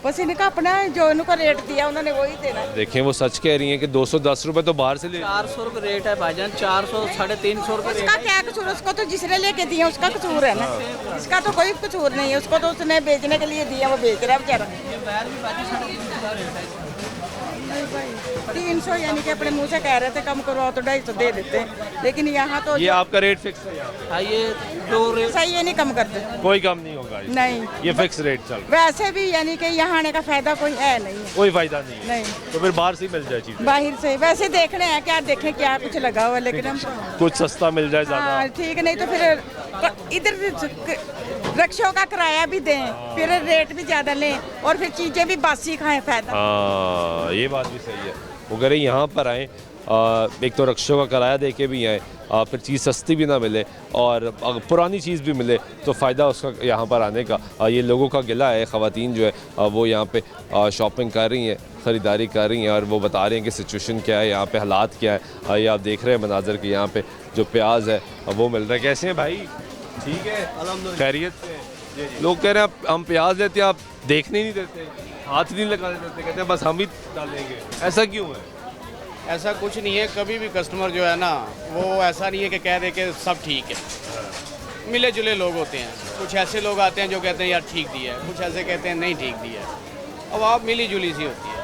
बस इनका अपना जो इनको रेट दिया उन्होंने वही देना। देखें वो सच कह रही हैं कि 210 रुपए तो बाहर से ले। 400 रुपये रेट है भाईजान, 400 350 रुपये। उसका क्या कसूर? उसको तो जिसने लेके दिया उसका कसूर है ना, इसका तो कोई कसूर नहीं है। उसको तो उसने बेचने के लिए दिया, वो बेच रहा है बेचारा। 300 यानी कि अपने मुंह से कह रहे थे कम करवाओ तो 250 दे देते हैं, लेकिन यहाँ तो ये आपका रेट फिक्स है? ये जो रेट सही है, नहीं कम करते, कोई कम नहीं होगा नहीं, ये फिक्स रेट चल। वैसे भी यानी कि यहाँ आने का फायदा कोई है नहीं है, कोई फायदा नहीं है। नहीं तो फिर बाहर से मिल जाए चीज़? बाहर से वैसे देखने हैं, क्या देखें क्या कुछ लगा हुआ, लेकिन हम कुछ सस्ता मिल जाए ज़्यादा ठीक, नहीं तो फिर इधर रिक्शों का किराया भी दें, फिर रेट भी ज़्यादा लें और फिर चीज़ें भी बासी खाएं, फायदा। हाँ ये बात भी सही है। वो कह रहे यहाँ पर आएँ, एक तो रिक्शों का किराया दे के भी आएँ, फिर चीज़ सस्ती भी ना मिले और पुरानी चीज़ भी मिले तो फ़ायदा उसका यहाँ पर आने का। ये लोगों का गिला है, ख़वातीन जो है वो यहाँ पे शॉपिंग कर रही हैं, ख़रीदारी कर रही हैं और वो बता रही हैं कि सिचुएशन क्या है, यहाँ पे हालात क्या है। ये आप देख रहे हैं मनाजर कि यहाँ पे जो प्याज है वो मिल रहा है। कैसे हैं भाई? ठीक है, खैरियत से? लोग कह रहे हैं हम प्याज लेते हैं, आप देखने नहीं देते, हाथ नहीं लगाने देते, कहते हैं बस हम ही डालेंगे। ऐसा क्यों है? ऐसा कुछ नहीं है, कभी भी कस्टमर जो है ना वो ऐसा नहीं है कि कह दे कि सब ठीक है। मिले जुले लोग होते हैं, कुछ ऐसे लोग आते हैं जो कहते हैं यार ठीक दिया है, कुछ ऐसे कहते हैं नहीं ठीक दिया है। अब आप मिली जुली सी होती है,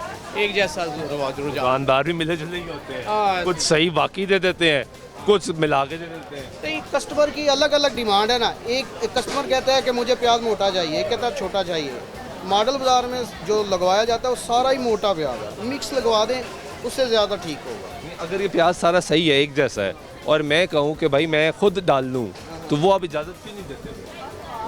एक जैसा दुकानदार भी मिले जुले ही होते हैं, कुछ सही बाकी दे देते हैं, कुछ मिला के दे देते हैं। तो एक कस्टमर की अलग अलग डिमांड है ना। एक कस्टमर कहता है कि मुझे प्याज मोटा चाहिए, एक कहता है छोटा चाहिए। मॉडल बाज़ार में जो लगवाया जाता है वो सारा ही मोटा प्याज है, मिक्स लगवा दें उससे ज़्यादा ठीक होगा। अगर ये प्याज सारा सही है, एक जैसा है, और मैं कहूँ कि भाई मैं खुद डाल लूँ तो वो आप इजाज़त क्यों नहीं देते?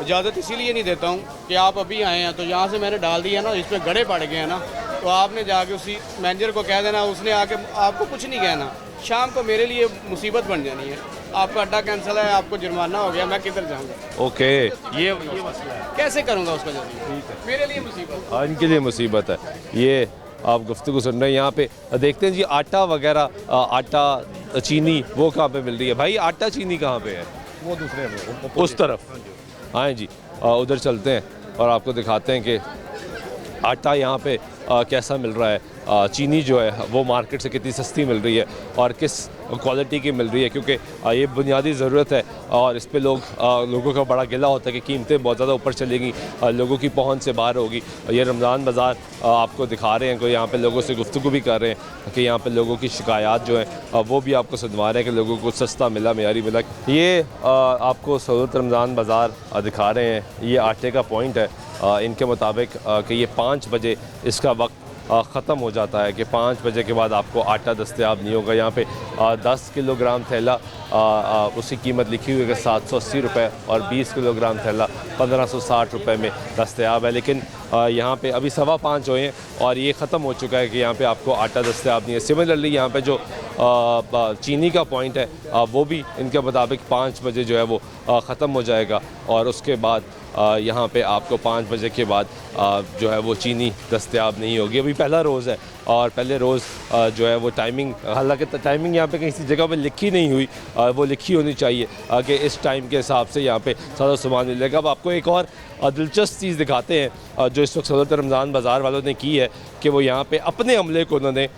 इजाज़त इसीलिए नहीं देता हूँ कि आप अभी आए हैं तो यहाँ से मैंने डाल दिया ना, इसमें गड़े पड़ गए हैं ना, तो आपने जाके उसी मैनेजर को कह देना, उसने आके आपको कुछ नहीं कहना, शाम को मेरे लिए मुसीबत बन जानी है। आपका अड्डा कैंसिल है, आपको जुर्माना हो गया, मैं किधर जाऊँगा? ओके, ये मसला है, कैसे करूँगा उसका जल्दी? ठीक है, मेरे लिए मुसीबत, इनके लिए मुसीबत है। ये आप गुफ्तगू सुन रहे हैं। यहाँ पे देखते हैं जी आटा वगैरह, आटा चीनी वो कहाँ पे मिल रही है? भाई आटा चीनी कहाँ पे है? वो दूसरे में उस तरफ आए जी, उधर चलते हैं और आपको दिखाते हैं कि आटा यहाँ पे कैसा मिल रहा है, चीनी जो है वो मार्केट से कितनी सस्ती मिल रही है और किस क्वालिटी की मिल रही है, क्योंकि ये बुनियादी ज़रूरत है और इस पे लोगों का बड़ा गिला होता है कि कीमतें बहुत ज़्यादा ऊपर चलेंगी, लोगों की पहुंच से बाहर होगी। ये रमज़ान बाज़ार आपको दिखा रहे हैं, कोई यहाँ पे लोगों से गुफ्तगू भी कर रहे हैं कि यहाँ पे लोगों की शिकायत जो है वो भी आपको सुनवा रहे हैं कि लोगों को सस्ता मिला, मेयारी मिला। ये आपको सहूलत रमज़ान बाज़ार दिखा रहे हैं, ये आटे का पॉइंट है। इनके मुताबिक कि ये 5 बजे इसका वक्त ख़त्म हो जाता है कि 5 बजे के बाद आपको आटा दस्तयाब नहीं होगा। यहाँ पे 10 किलोग्राम थैला उसकी कीमत लिखी हुई है कि 780 रुपये और 20 किलोग्राम थैला 1560 रुपये में दस्तयाब है। लेकिन यहाँ पे अभी 5:15 हुए हैं और ये ख़त्म हो चुका है कि यहाँ पे आपको आटा दस्तयाब नहीं है। सिमिलरली यहाँ पे जो चीनी का पॉइंट है वो भी इनके मुताबिक 5 बजे जो है वो ख़त्म हो जाएगा और उसके बाद यहाँ पे आपको 5 बजे के बाद जो है वो चीनी दस्तयाब नहीं होगी। अभी पहला रोज़ है और पहले रोज़ जो है वो टाइमिंग, हालांकि टाइमिंग यहाँ पे किसी जगह पे लिखी नहीं हुई, वो लिखी होनी चाहिए कि इस टाइम के हिसाब से यहाँ पे सारा सामान मिलेगा। अब आपको एक और दिलचस्प चीज़ दिखाते हैं जो इस वक्त सहूलत रमज़ान बाज़ार वालों ने की है कि वो यहाँ पे अपने अमले को उन्होंने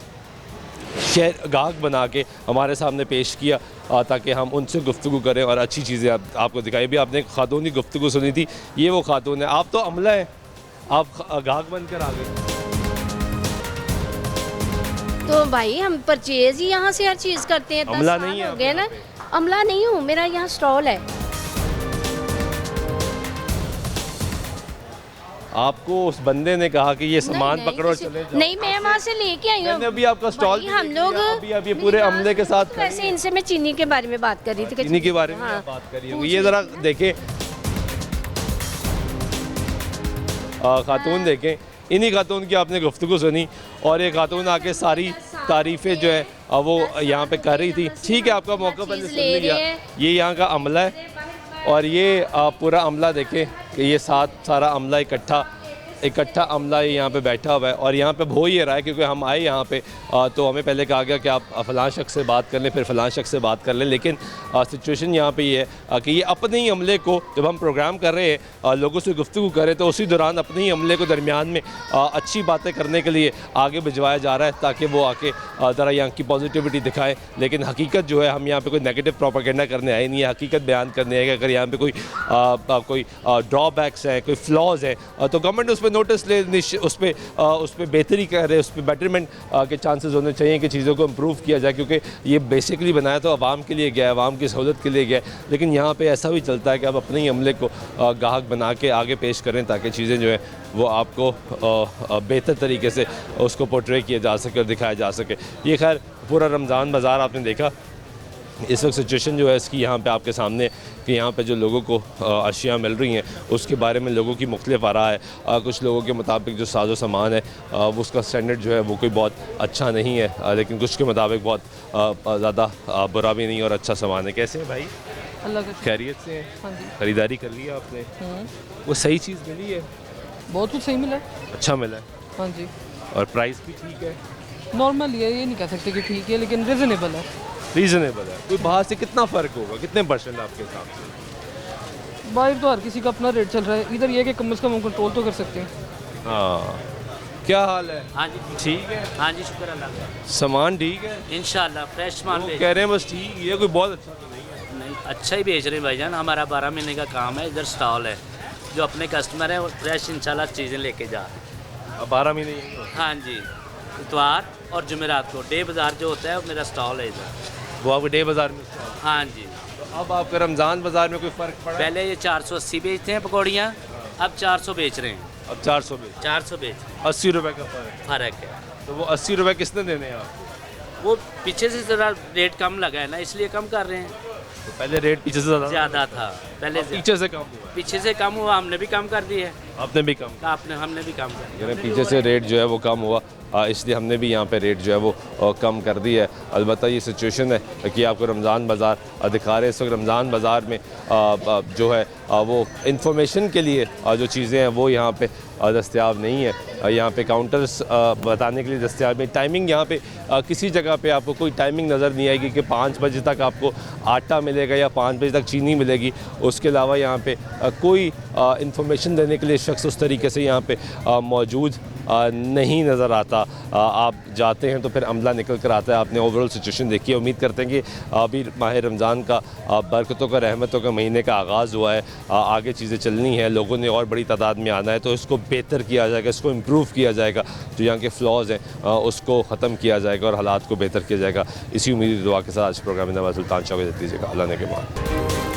शहर गाहक बना के हमारे सामने पेश किया ताकि हम उनसे गुफ्तगू करें और अच्छी चीज़ें आपको दिखाई। भी आपने खातून की गुफ्तगू सुनी थी, ये वो खातून है। आप तो अमला है, आप गाहक बनकर आ गए। तो भाई हम परचेज ही यहाँ से हर चीज़ करते हैं। अमला नहीं है? हो गया ना, अमला नहीं हूँ, मेरा यहाँ स्टॉल है। आपको उस बंदे ने कहा कि ये सामान पकड़ो चले जाओ। नहीं, मैं वहाँ से लेके आई हूँ। मैंने अभी आपका स्टॉल हम लोग अभी पूरे अमले के साथ। वैसे इनसे मैं चीनी के बारे में बात कर रही थी। चीनी के बारे में बात कर रही हूँ। ये ज़रा देखें खातून, देखें इन्हीं खातून की आपने गुफ्तगू सुनी और ये खातून आके सारी तारीफ़ें जो है वो यहाँ पे कर रही थी। ठीक है, आपका मौका पहले सुन लिया। ये यहाँ का अमला है और ये पूरा अमला देखें कि ये सारा अमला इकट्ठा अमला यहाँ पे बैठा हुआ है और यहाँ पे हो ये रहा है क्योंकि हम आए यहाँ पे तो हमें पहले कहा गया कि आप फ़लाँ शख्स से बात कर लें, फिर फ़लाँ शख्स से बात कर लें, लेकिन सिचुएशन यहाँ पे ये है कि ये अपने ही अमले को जब हम प्रोग्राम कर रहे हैं लोगों से गुफ्तगू करें तो उसी दौरान अपने ही अमले को दरमियान में अच्छी बातें करने के लिए आगे भिजवाया जा रहा है ताकि वो आके ज़रा यहाँ की पॉजिटिविटी दिखाएं। लेकिन हकीकत जो है, हम यहाँ पे कोई नेगेटिव प्रोपेगेंडा करने आए नहीं है, हकीकत बयान करने आए कि अगर यहाँ पे कोई ड्रॉबैक्स हैं, कोई फ्लॉज़ हैं तो गवर्नमेंट उस पर नोटिस ले, उस पर बेहतरी करे, उस पर बेटरमेंट के चांसेस होने चाहिए कि चीज़ों को इम्प्रूव किया जाए, क्योंकि ये बेसिकली बनाया तो आवाम के लिए गया है, आवाम की सहूलत के लिए गया है। लेकिन यहाँ पे ऐसा भी चलता है कि आप अपने ही अमले को गाहक बना के आगे पेश करें ताकि चीज़ें जो है वो आपको बेहतर तरीके से उसको पोर्ट्रे किया जा सके और दिखाया जा सके। ये खैर पूरा रमज़ान बाज़ार आपने देखा। इस वक्त सिचुएशन जो है इसकी यहाँ पे आपके सामने कि यहाँ पे जो लोगों को अशिया मिल रही हैं उसके बारे में लोगों की मुख्तलिफ आरा है। कुछ लोगों के मुताबिक जो साजो सामान है वो उसका स्टैंडर्ड जो है वो कोई बहुत अच्छा नहीं है, लेकिन कुछ के मुताबिक बहुत ज़्यादा बुरा भी नहीं और अच्छा सामान है। कैसे है भाई? अल्लाह का खैरियत से हैं? हाँ जी। ख़रीदारी कर ली आपने? वो सही चीज़ मिली है? बहुत कुछ सही मिला। अच्छा मिला है? हाँ जी। और प्राइस भी ठीक है? नॉर्मल ही है, ये नहीं कह सकते कि ठीक है, लेकिन रिजनेबल है। रीज़नेबल है। कोई बाहर से कितना फ़र्क होगा, कितने परसेंट आपके हिसाब से? बाहर तो हर किसी का अपना रेट चल रहा है, इधर ये कि कम से कम हम कंट्रोल तो कर सकते हैं। हाँ, क्या हाल है? हाँ जी ठीक है। हाँ जी, शुक्र अल्लाह का। सामान ठीक है? इंशाल्लाह फ्रेश सामान वो कह रहे हैं बस ठीक, ये कोई बहुत अच्छा तो नहीं है। नहीं, अच्छा ही बेच रहे हैं भाईजान। हमारा 12 महीने का काम है, इधर स्टॉल है, जो अपने कस्टमर है वो फ्रेश इंशाल्लाह चीज़ें लेके जा रहे हैं। अब 12 महीने यही होता है? हाँ जी, इतवार और जुमेरात को डे बाज़ार जो होता है वो मेरा स्टॉल है इधर। वो आपको डे बाज़ार में? हाँ जी। तो अब आपका रमज़ान बाज़ार में कोई फ़र्क पड़ा? पहले ये 480 बेचते हैं पकौड़ियाँ, अब 400 बेच रहे हैं। अब 400 बेच? 400 बेच। 80 रुपये का फ़र्क है। तो वो 80 रुपये किसने देने हैं आपको? वो पीछे से ज़रा रेट कम लगा है ना, इसलिए कम कर रहे हैं। तो पहले रेट पीछे से ज़्यादा था पहले, पीछे से कम हुआ? पीछे से कम हुआ, हमने भी कम कर दिया। आपने भी कम? हमने भी कम कर दिया। पीछे से रेट जो है वो कम हुआ, इसलिए हमने भी यहाँ पे रेट जो है वो कम कर दी है। अलबत्ता ये सिचुएशन है कि आपको रमज़ान बाज़ार दिखा रहे हैं। इस वक्त रमज़ान बाज़ार में जो है वो इंफॉर्मेशन के लिए जो चीज़ें हैं वो यहाँ पे दस्तयाब नहीं है। यहाँ पे काउंटर्स बताने के लिए दस्तयाब नहीं। टाइमिंग यहाँ पे किसी जगह पे आपको कोई टाइमिंग नज़र नहीं आएगी कि 5 बजे तक आपको आटा मिलेगा या 5 बजे तक चीनी मिलेगी। उसके अलावा यहाँ पे कोई इंफॉर्मेशन देने के लिए शख्स उस तरीके से यहाँ पे मौजूद नहीं नज़र आता। आप जाते हैं तो फिर अमला निकल कर आता है। आपने ओवरऑल सिचुएशन देखी है। उम्मीद करते हैं कि अभी माह रमज़ान का बरकतों का रहमतों का महीने का आगाज़ हुआ है, आगे चीज़ें चलनी है, लोगों ने और बड़ी तादाद में आना है, तो इसको बेहतर किया जाएगा, इसको इम्प्रूव किया जाएगा, जो यहाँ के फ्लॉज़ हैं उसको ख़त्म किया जाएगा और हालात को बेहतर किया जाएगा। इसी उम्मीद दुआ के साथ आज प्रोग्राम में नवाज़ सुल्तान शाह को देख लीजिएगा। अल्लाह ने के बाद।